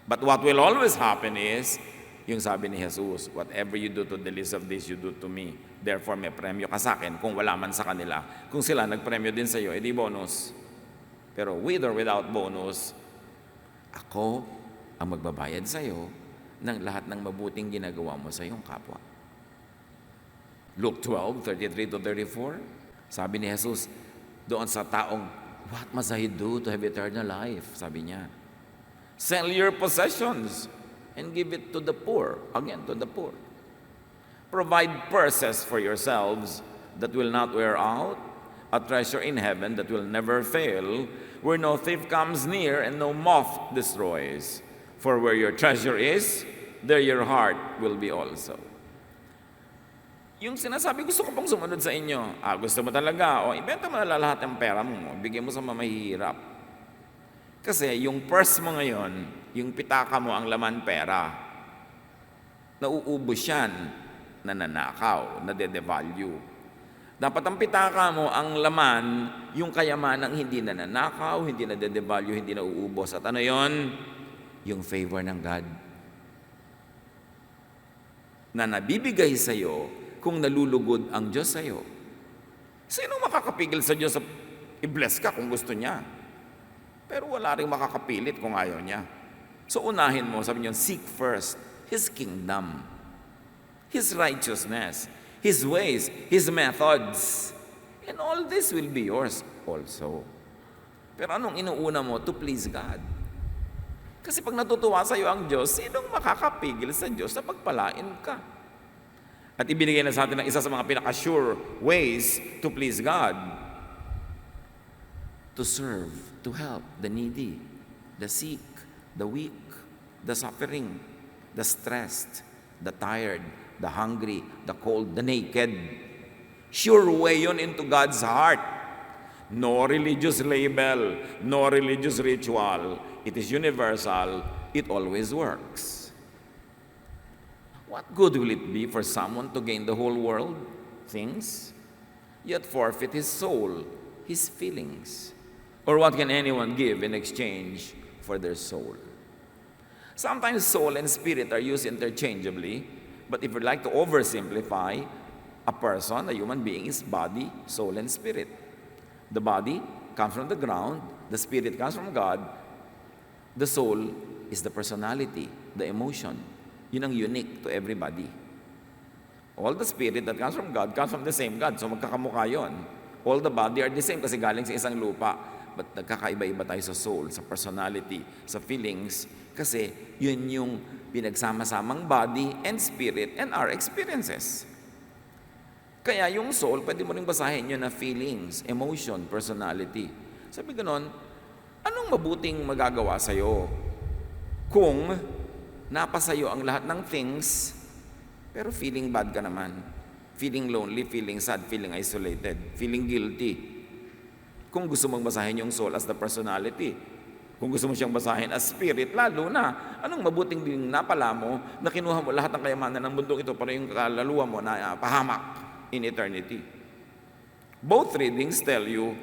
But what will always happen is, yung sabi ni Jesus, whatever you do to the least of this, you do to me. Therefore, may premyo ka sa akin kung wala man sa kanila. Kung sila nagpremyo din sa'yo, edi bonus. Pero with or without bonus, ako ang magbabayad sa'yo ng lahat ng mabuting ginagawa mo sa iyong kapwa. Luke 12:33-34, sabi ni Jesus, doon sa taong, what must I do to have eternal life? Sabi niya, sell your possessions and give it to the poor. Again, to the poor. Provide purses for yourselves that will not wear out, a treasure in heaven that will never fail, where no thief comes near and no moth destroys. For where your treasure is, there your heart will be also. Yung sinasabi, gusto ko pong sumunod sa inyo. Gusto mo talaga, ibenta mo na lahat ng pera mo, bigyan mo sa mamahihirap. Kasi yung purse mo ngayon, yung pitaka mo ang laman pera, nauubos yan, nananakaw, nade-devalue. Dapat ang pitaka mo, ang laman, yung kayamanang hindi nananakaw, hindi nade-devalue, hindi nauubos. At ano yon? Yung favor ng God na nabibigay sa iyo kung nalulugod ang Diyos sa iyo. Sino makakapigil sa Diyos sa i-bless ka kung gusto niya? Pero wala rin makakapilit kung ayaw niya. So unahin mo, sabi niyo, seek first His kingdom, His righteousness, His ways, His methods, and all this will be yours also. Pero anong inuuna mo? To please God. Kasi pag natutuwa sa iyo ang Diyos, sinong makakapigil sa Diyos na pagpalain ka? At ibinigay na sa atin ng isa sa mga pinaka-sure ways to please God. To serve, to help the needy, the sick, the weak, the suffering, the stressed, the tired, the hungry, the cold, the naked. Sure way yun into God's heart. No religious label, no religious ritual. It is universal. It always works. What good will it be for someone to gain the whole world, things, yet forfeit his soul, his feelings? Or what can anyone give in exchange for their soul? Sometimes soul and spirit are used interchangeably, but if we'd like to oversimplify, a person, a human being, is body, soul, and spirit. The body comes from the ground, the spirit comes from God, the soul is the personality, the emotion. Yun ang unique to everybody. All the spirit that comes from God comes from the same God, so magkakamukha yun. All the body are the same kasi galing sa isang lupa. But nagkakaiba-iba tayo sa soul, sa personality, sa feelings, kasi yun yung pinagsama-samang body and spirit and our experiences. Kaya yung soul, pwede mo rin basahin yun na feelings, emotion, personality. Sabi ganon, anong mabuting magagawa sa'yo? Kung napasayo ang lahat ng things, pero feeling bad ka naman, feeling lonely, feeling sad, feeling isolated, feeling guilty. Kung gusto mong basahin yung soul as the personality, kung gusto mo siyang basahin as spirit, lalo na, anong mabuting din napala mo na kinuha mo lahat ng kayamanan ng bundok ito para yung kaluluwa mo na pahamak in eternity. Both readings tell you,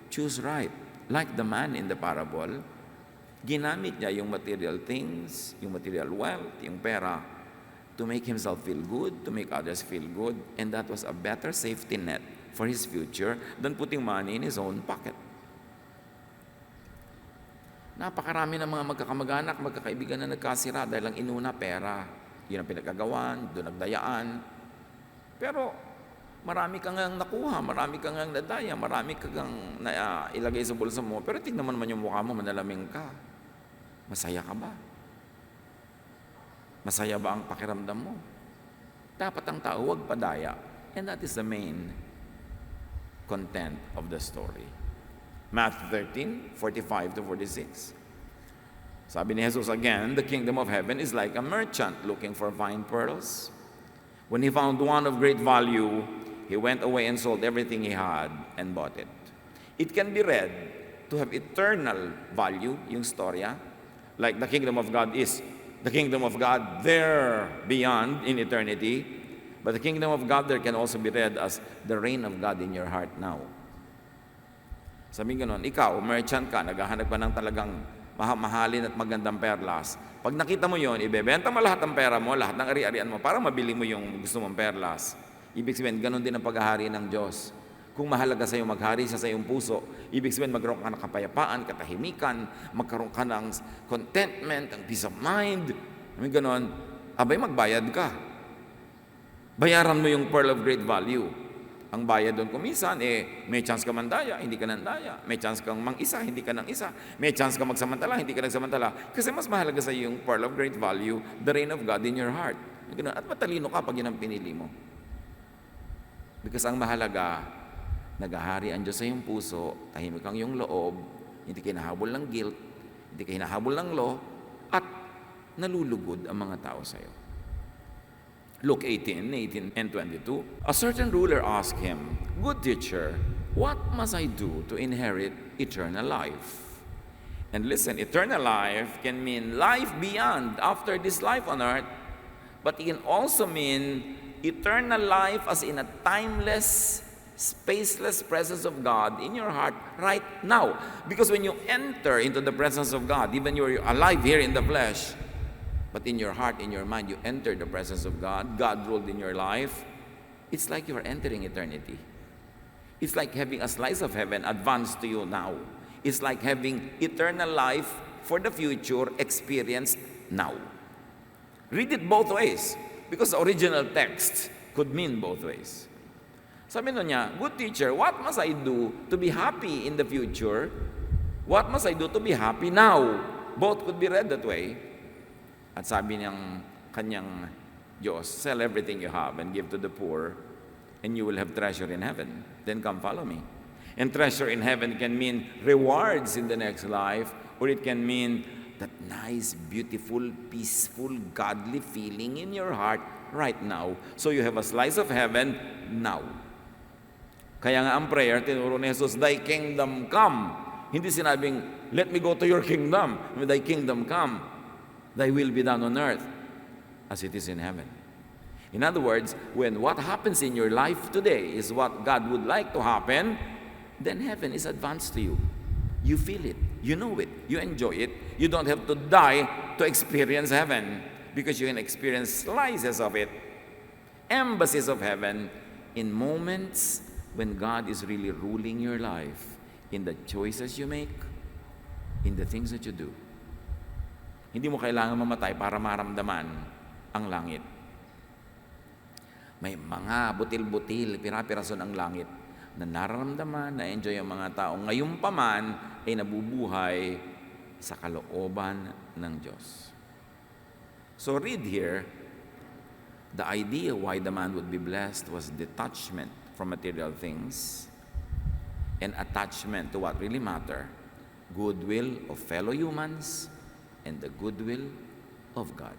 choose right. Like the man in the parable, ginamit niya yung material things, yung material wealth, yung pera, to make himself feel good, to make others feel good, and that was a better safety net for his future than putting money in his own pocket. Napakarami ng mga magkakamag-anak, magkakaibigan na nagkasira dahil lang inuna pera. Yun ang pinagkagawan, doon nagdayaan. Pero marami kang nakuha, marami kang nadaya, marami kang ilagay sa bulsa mo. Pero tignan mo naman yung mukha mo, manalaming ka. Masaya ka ba? Masaya ba ang pakiramdam mo? Dapat ang tao huwag padaya. And that is the main content of the story. Matthew 13:45-46. Sabi ni Jesus again, the kingdom of heaven is like a merchant looking for fine pearls. When he found one of great value, he went away and sold everything he had and bought it. It can be read to have eternal value, yung storya, like the kingdom of God is the kingdom of God there beyond in eternity. But the kingdom of God there can also be read as the reign of God in your heart now. Sabi gano'n, ikaw, merchant ka, naghahanap ka ng talagang mahalin at magandang perlas. Pag nakita mo yon, ibebenta mo lahat ng pera mo, lahat ng ari-arian mo, para mabili mo yung gusto mong perlas. Ibig sabihin, gano'n din ang paghahari ng Diyos. Kung mahalaga sa iyo maghari siya sa iyong puso, ibig sabihin magkaroon ka ng kapayapaan, katahimikan, magkaroon ka ng contentment, ng peace of mind. Sabi gano'n, abay magbayad ka. Bayaran mo yung pearl of great value. Ang bayad doon kuminsan, may chance ka mandaya, hindi ka nandaya. May chance kang mang-isa, hindi ka nang isa. May chance ka magsamantala, hindi ka nagsamantala. Kasi mas mahalaga sa iyo yung pearl of great value, the reign of God in your heart. At matalino ka pag yun ang pinili mo. Because ang mahalaga, naghahari ang Diyos sa iyong puso, tahimik ang iyong loob, hindi ka hinahabol ng guilt, hindi ka hinahabol ng law, at nalulugod ang mga tao sa iyo. Luke 18 and 22. A certain ruler asked him, "Good teacher, what must I do to inherit eternal life?" And listen, eternal life can mean life beyond, after this life on earth, but it can also mean eternal life as in a timeless, spaceless presence of God in your heart right now. Because when you enter into the presence of God, even you're alive here in the flesh, but in your heart, in your mind, you enter the presence of God. God ruled in your life. It's like you are entering eternity. It's like having a slice of heaven advanced to you now. It's like having eternal life for the future experienced now. Read it both ways, because the original text could mean both ways. Sabi niya, good teacher, what must I do to be happy in the future? What must I do to be happy now? Both could be read that way. At sabi niyang kanyang Diyos, sell everything you have and give to the poor, and you will have treasure in heaven. Then come follow me. And treasure in heaven can mean rewards in the next life, or it can mean that nice, beautiful, peaceful, godly feeling in your heart right now. So you have a slice of heaven now. Kaya nga ang prayer, tinuro ni Jesus, thy kingdom come. Hindi sinabing, let me go to your kingdom. Thy kingdom come. Thy will be done on earth as it is in heaven. In other words, when what happens in your life today is what God would like to happen, then heaven is advanced to you. You feel it, you know it, you enjoy it. You don't have to die to experience heaven, because you can experience slices of it, embassies of heaven, in moments when God is really ruling your life, in the choices you make, in the things that you do. Hindi mo kailangan mamatay para maramdaman ang langit. May mga butil-butil, pira-piraso ng langit na nararamdaman, na-enjoy ang mga tao. Ngayon pa man ay nabubuhay sa kalooban ng Diyos. So read here, the idea why the man would be blessed was detachment from material things and attachment to what really matter, goodwill of fellow humans, and the goodwill of God.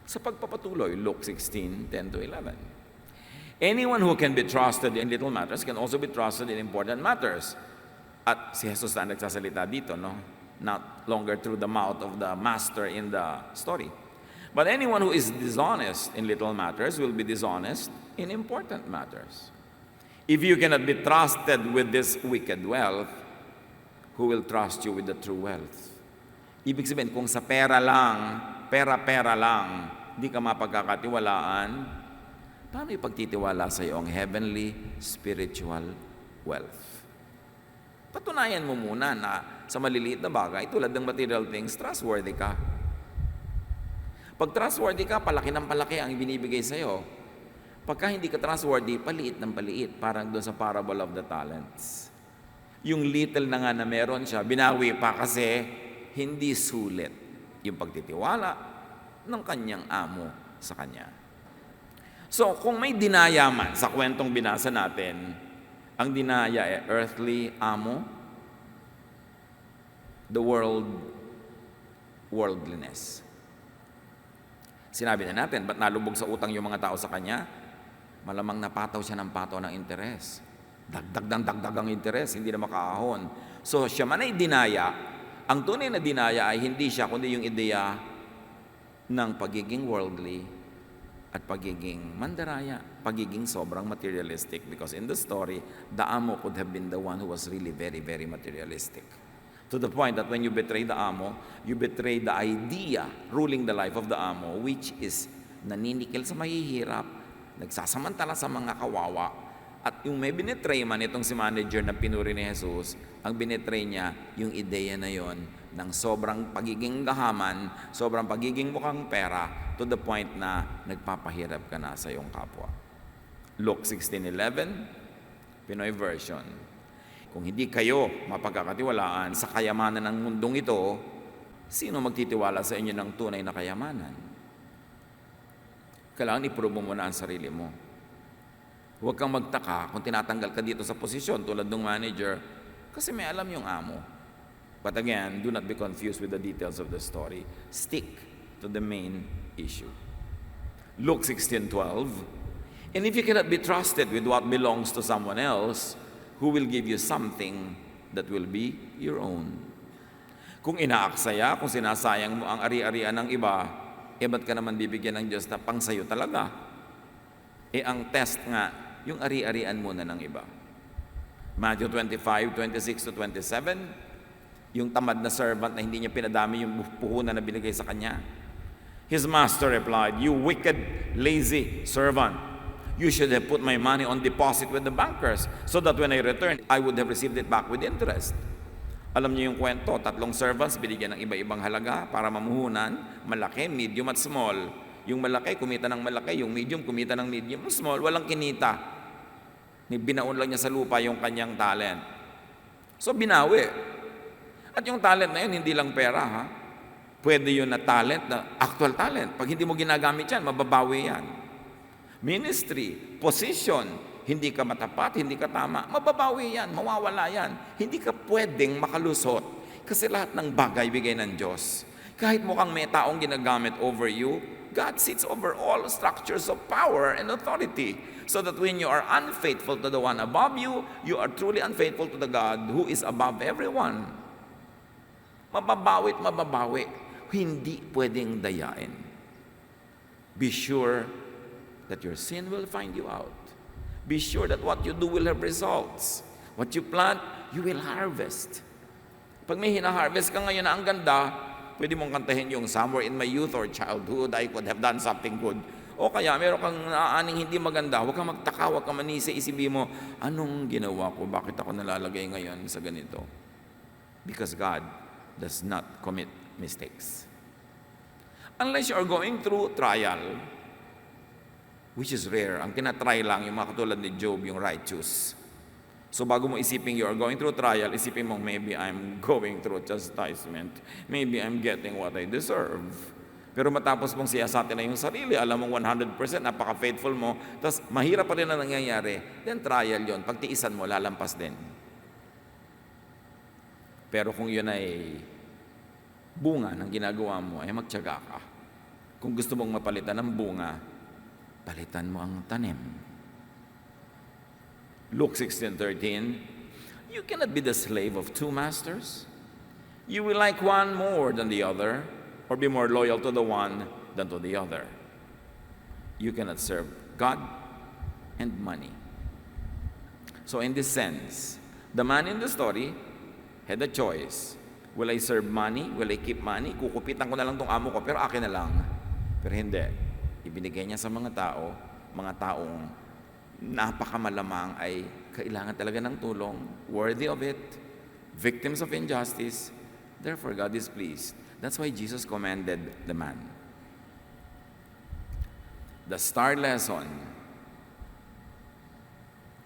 Sa pagpapatuloy, Luke 16:10-11. Anyone who can be trusted in little matters can also be trusted in important matters. At si Jesus na nagsasalita dito, no? Not longer through the mouth of the master in the story. But anyone who is dishonest in little matters will be dishonest in important matters. If you cannot be trusted with this wicked wealth, who will trust you with the true wealth? Ibig sabihin, kung sa pera lang, di ka mapagkakatiwalaan, paano ipagtitiwala sa iyo ang heavenly spiritual wealth? Patunayan mo muna na sa maliliit na bagay, tulad ng material things, trustworthy ka. Pag trustworthy ka, palaki ng palaki ang binibigay sa iyo. Pagka hindi ka trustworthy, paliit ng paliit, parang doon sa parable of the talents. Yung little na nga na meron siya, binawi pa kasi hindi sulit yung pagtitiwala ng kanyang amo sa kanya. So, kung may dinaya man sa kwentong binasa natin, ang dinaya ay earthly amo, the worldliness. Sinabi na natin, ba't nalubog sa utang yung mga tao sa kanya? Malamang napataw siya ng pataw ng interes. Dagdag ang interes, hindi na makaahon. So, siya man ay dinaya, ang tunay na dinaya ay hindi siya, kundi yung ideya ng pagiging worldly at pagiging mandaraya, pagiging sobrang materialistic. Because in the story, the amo could have been the one who was really very, very materialistic. To the point that when you betray the amo, you betray the idea ruling the life of the amo, which is naninikil sa mahihirap, nagsasamantala sa mga kawawa, at yung may binetray man itong si manager na pinuri ni Jesus, ang binetray niya yung ideya na yon ng sobrang pagiging gahaman, sobrang pagiging mukhang pera, to the point na nagpapahirap ka na sa iyong kapwa. Luke 16:11, Pinoy version. Kung hindi kayo mapagkakatiwalaan sa kayamanan ng mundong ito, sino magtitiwala sa inyo ng tunay na kayamanan? Kailangan i-prove mo muna ang sarili mo. Huwag kang magtaka kung tinatanggal ka dito sa posisyon tulad ng manager kasi may alam yung amo. But again, do not be confused with the details of the story. Stick to the main issue. Luke 16:12. And if you cannot be trusted with what belongs to someone else, who will give you something that will be your own? Kung inaaksaya, kung sinasayang mo ang ari-arian ng iba, ba't ka naman bibigyan ng Diyos na pang sayo talaga? Ang test nga, yung ari-arian muna ng iba. Matthew 25:26-27, yung tamad na servant na hindi niya pinadami yung puhunan na binigay sa kanya. His master replied, "You wicked, lazy servant. You should have put my money on deposit with the bankers so that when I returned, I would have received it back with interest." Alam niyo yung kwento, 3 servants binigyan ng iba-ibang halaga para mamuhunan, malaki, medium at small. Yung malaki, kumita ng malaki, yung medium, kumita ng medium, yung small, walang kinita. Binaon lang niya sa lupa yung kanyang talent. So binawi. At yung talent na yun, hindi lang pera ha. Pwede yun na talent, na actual talent. Pag hindi mo ginagamit yan, mababawi yan. Ministry, position, hindi ka matapat, hindi ka tama, mababawi yan, mawawala yan. Hindi ka pwedeng makalusot kasi lahat ng bagay bigay ng Diyos. Kahit mukhang may taong ginagamit over you, God sits over all structures of power and authority. So that when you are unfaithful to the one above you, you are truly unfaithful to the God who is above everyone. Mababawi't mababawi. Hindi pwedeng dayain. Be sure that your sin will find you out. Be sure that what you do will have results. What you plant, you will harvest. Pag may hina-harvest ka ngayon na ang ganda, pwede mong kantahin yung "Somewhere in my youth or childhood, I could have done something good." O kaya meron kang naaaning hindi maganda, huwag kang magtaka, huwag kang manisi, isipin mo, anong ginawa ko? Bakit ako nalalagay ngayon sa ganito? Because God does not commit mistakes. Unless you are going through trial, which is rare. Ang tinatry lang, yung mga katulad ni Job, yung righteous. So bago mo isipin you are going through trial, isipin mo, maybe I'm going through chastisement. Maybe I'm getting what I deserve. Pero matapos mong siyasatin na yung sarili, alam mong 100%, napaka-faithful mo, tapos mahirap pa rin na nangyayari, then trial yon, pagtiisan mo, lalampas din. Pero kung yun ay bunga ng ginagawa mo ay magtiyaga ka. Kung gusto mong mapalitan ng bunga, palitan mo ang tanim. Luke 16:13, you cannot be the slave of two masters. You will like one more than the other, or be more loyal to the one than to the other. You cannot serve God and money. So in this sense, the man in the story had a choice. Will I serve money? Will I keep money? Kukupitan ko na lang tong amo ko, pero akin na lang. Pero hindi. Ibinigay niya sa mga taong napakamalamang ay kailangan talaga ng tulong, worthy of it, victims of injustice. Therefore, God is pleased. That's why Jesus commanded the man. The star lesson,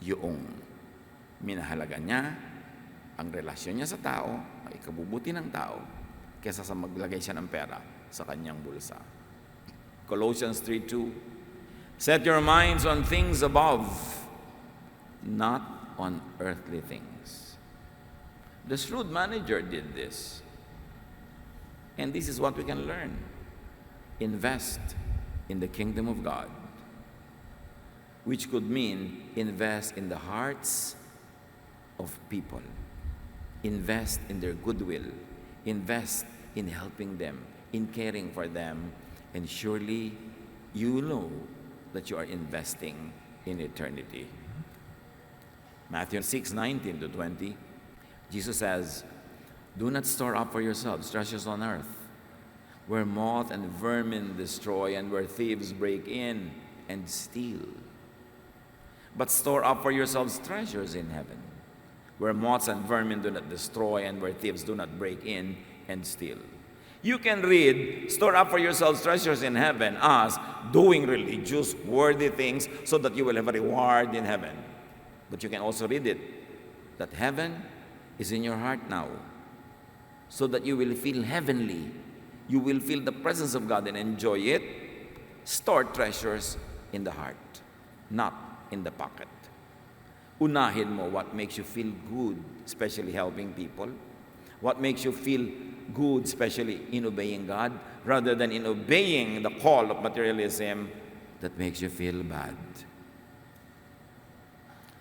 yung minahalaga niya ang relasyon niya sa tao, ay ikabubuti ng tao, kesa sa maglagay siya ng pera sa kanyang bulsa. Colossians 3:2, set your minds on things above, not on earthly things. The shrewd manager did this. And this is what we can learn. Invest in the kingdom of God, which could mean invest in the hearts of people. Invest in their goodwill. Invest in helping them, in caring for them, and surely you know that you are investing in eternity. Matthew 6:19-20, Jesus says, do not store up for yourselves treasures on earth, where moth and vermin destroy and where thieves break in and steal. But store up for yourselves treasures in heaven, where moths and vermin do not destroy and where thieves do not break in and steal. You can read, store up for yourselves treasures in heaven as doing religious, worthy things so that you will have a reward in heaven. But you can also read it, that heaven is in your heart now, so that you will feel heavenly. You will feel the presence of God and enjoy it. Store treasures in the heart, not in the pocket. Unahin mo what makes you feel good, especially helping people. What makes you feel good, especially in obeying God, rather than in obeying the call of materialism that makes you feel bad.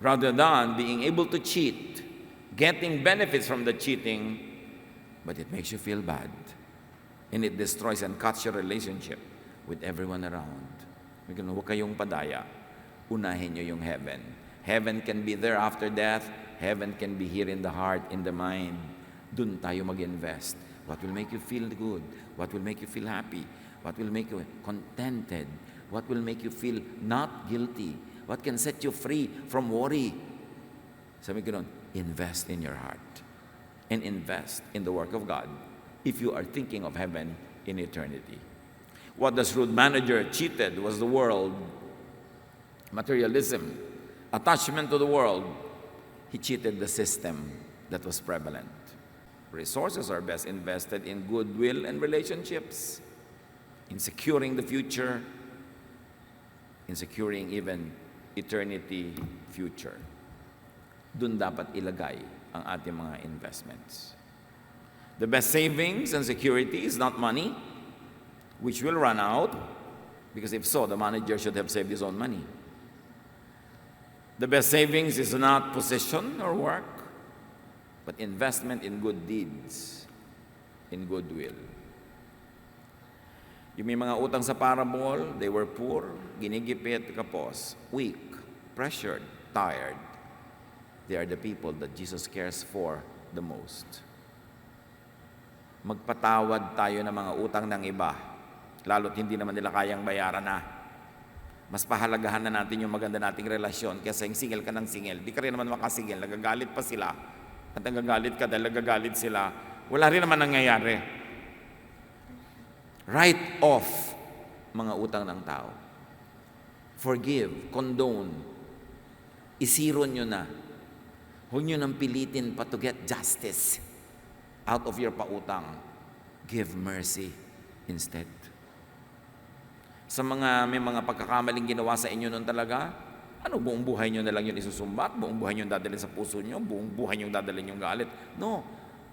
Rather than being able to cheat, getting benefits from the cheating, but it makes you feel bad. And it destroys and cuts your relationship with everyone around. Huwag kayong padaya. Unahin nyo yung heaven. Heaven can be there after death. Heaven can be here in the heart, in the mind. Dun tayo mag-invest. What will make you feel good? What will make you feel happy? What will make you contented? What will make you feel not guilty? What can set you free from worry? Sabi ko nun, invest in your heart. And invest in the work of God if you are thinking of heaven in eternity. What the shrewd manager cheated was the world, materialism, attachment to the world. He cheated the system that was prevalent. Resources are best invested in goodwill and relationships, in securing the future, in securing even eternity future. Doon dapat ilagay ang ating mga investments. The best savings and security is not money, which will run out, because if so, the manager should have saved his own money. The best savings is not position or work, but investment in good deeds, in goodwill. Yung may mga utang sa parable, they were poor, ginigipit, kapos, weak, pressured, tired. They are the people that Jesus cares for the most. Magpatawad tayo ng mga utang ng iba, lalo't hindi naman nila kayang bayaran na. Mas pahalagahan na natin yung maganda nating relasyon kaysa yung single ka ng single. Di ka rin naman makasingil, nagagalit pa sila. At nagagalit ka dahil nagagalit sila. Wala rin naman nangyayari. Write off mga utang ng tao. Forgive, condone. Isiro nyo na. Huwag nyo nang pilitin pa to get justice out of your pautang. Give mercy instead. Sa may mga pagkakamaling ginawa sa inyo noon talaga, buong buhay nyo na lang yun isusumbat, buong buhay nyo dadalhin sa puso nyo, buong buhay nyo dadalhin yung galit. No.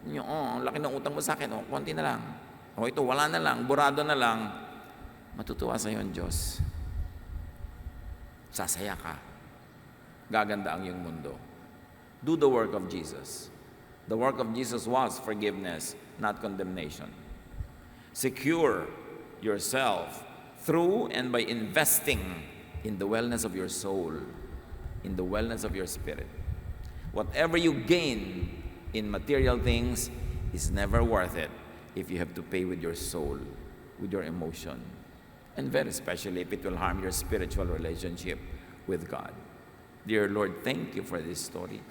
Ang laki ng utang mo sa akin, konti na lang. o ito wala na lang, burado na lang, matutuwa sa iyo ang Diyos. Sasaya ka. Gaganda ang iyong mundo. Do the work of Jesus. The work of Jesus was forgiveness, not condemnation. Secure yourself through and by investing in the wellness of your soul, in the wellness of your spirit. Whatever you gain in material things is never worth it if you have to pay with your soul, with your emotion, and very especially if it will harm your spiritual relationship with God. Dear Lord, thank you for this story.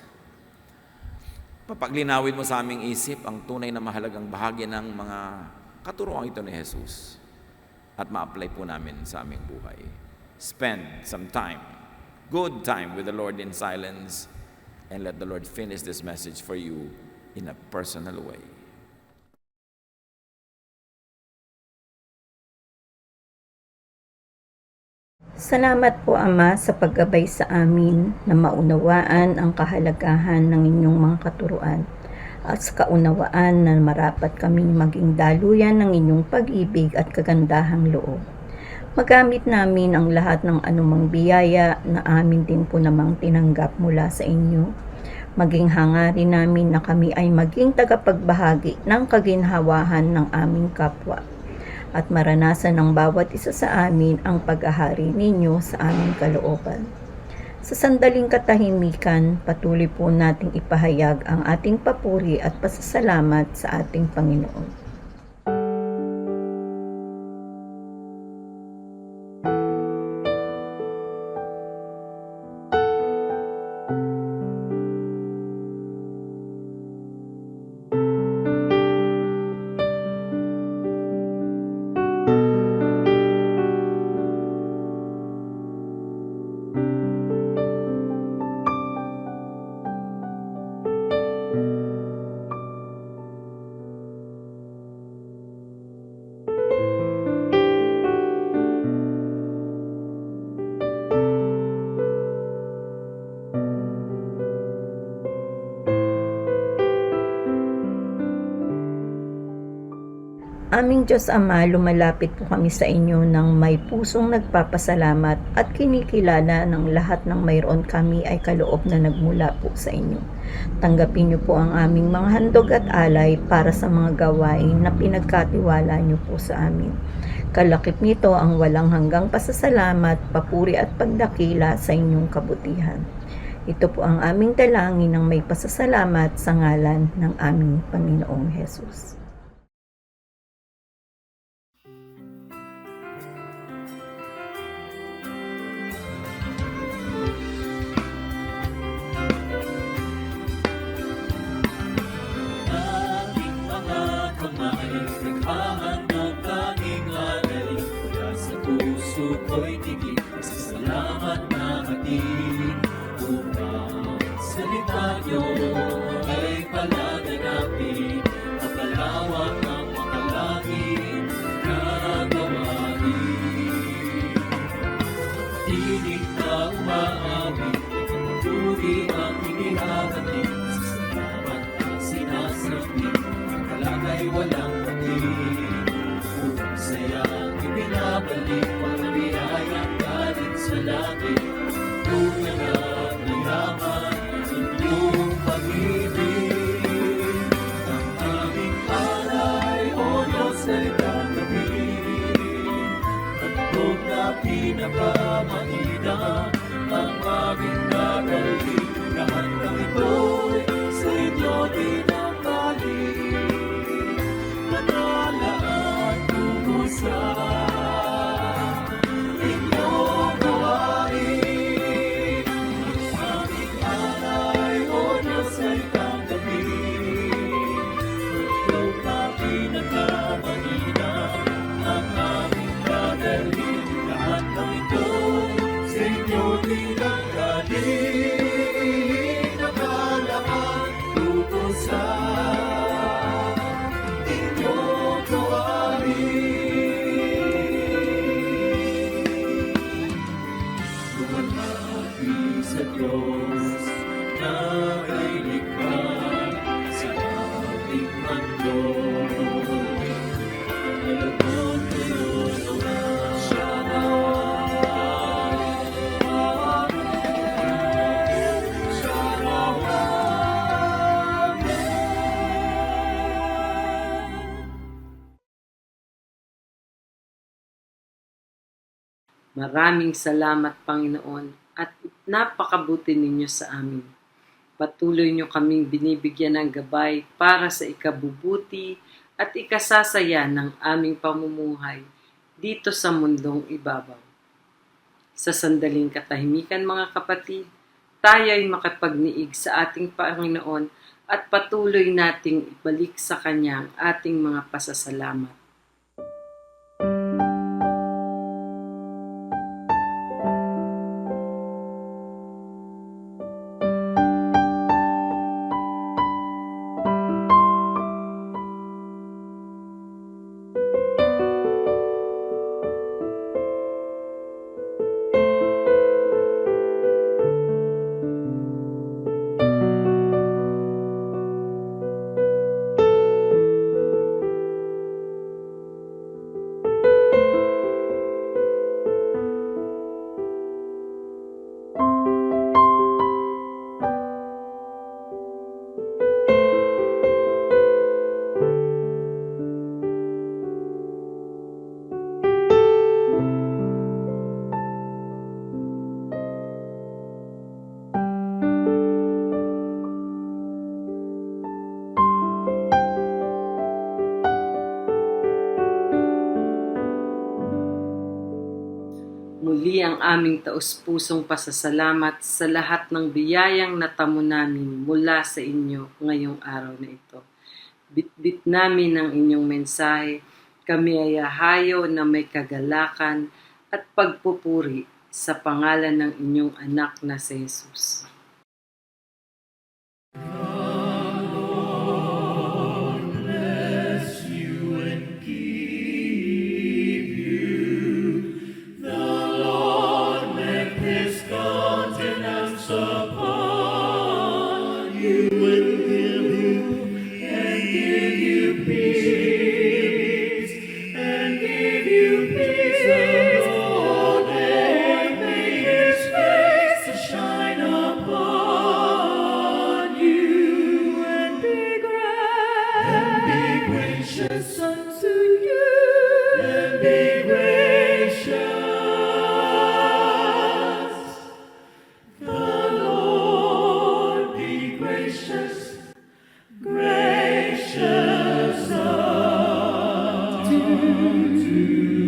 Papaglinawin mo sa aming isip ang tunay na mahalagang bahagi ng mga katuruan ito ni Jesus at ma-apply po namin sa aming buhay. Spend some time, good time with the Lord in silence, and let the Lord finish this message for you in a personal way. Salamat po, Ama, sa paggabay sa amin na maunawaan ang kahalagahan ng inyong mga katuruan at sa kaunawaan na marapat kaming maging daluyan ng inyong pag-ibig at kagandahang loob. Magamit namin ang lahat ng anumang biyaya na amin din po namang tinanggap mula sa inyo. Maging hangarin namin na kami ay maging tagapagbahagi ng kaginhawahan ng aming kapwa at maranasan ng bawat isa sa amin ang pag-ahari ninyo sa aming kalooban. Sa sandaling katahimikan, patuloy po nating ipahayag ang ating papuri at pasasalamat sa ating Panginoon. Aming Diyos Ama, lumalapit po kami sa inyo ng may pusong nagpapasalamat at kinikilala ng lahat ng mayroon kami ay kaloob na nagmula po sa inyo. Tanggapin niyo po ang aming mga handog at alay para sa mga gawain na pinagkatiwala niyo po sa amin. Kalakip nito ang walang hanggang pasasalamat, papuri at pagdakila sa inyong kabutihan. Ito po ang aming dalangin ng may pasasalamat sa ngalan ng aming Panginoong Hesus. Ko'y tigil sa salamat na hatid upang salita niyo ay palaganapin mapalawak ang makalangin na gawain. Tinig na umaawit, pagpapuri ang inihahatid sa salamat na sinasabi ang kalagay walang patid upang sayang ibinabalik pagkabiyayang galing sa langit tunay na mayaman inyong pag-ibig ang aming alay o Diyos ay tanggapin handog na pinakamainam ang aming nagalhin lahat ng ito'y sa inyo dinamdalin manalaan tungo sa inyong gawain. Aming alay o Diyos ay tanggapin. Handog na pinakamainam ang aming dadalhin. Lahat ng ito sa inyo dinanggaling. Nakalaan tungo sa inyong gawain. Lumahati sa Diyos na ay likha sa ating mundo. Maraming salamat, Panginoon, at napakabuti ninyo sa amin. Patuloy nyo kaming binibigyan ng gabay para sa ikabubuti at ikasasaya ng aming pamumuhay dito sa mundong ibabaw. Sa sandaling katahimikan, mga kapatid, tayo ay makapagniig sa ating Panginoon at patuloy nating ibalik sa Kanya ang ating mga pasasalamat. Muli ang aming taus-pusong pasasalamat sa lahat ng biyayang natamo namin mula sa inyo ngayong araw na ito. Bitbit namin ang inyong mensahe, kami ay hahayo na may kagalakan at pagpupuri sa pangalan ng inyong anak na si Jesus. Unto you and be gracious. The Lord be gracious, gracious unto you.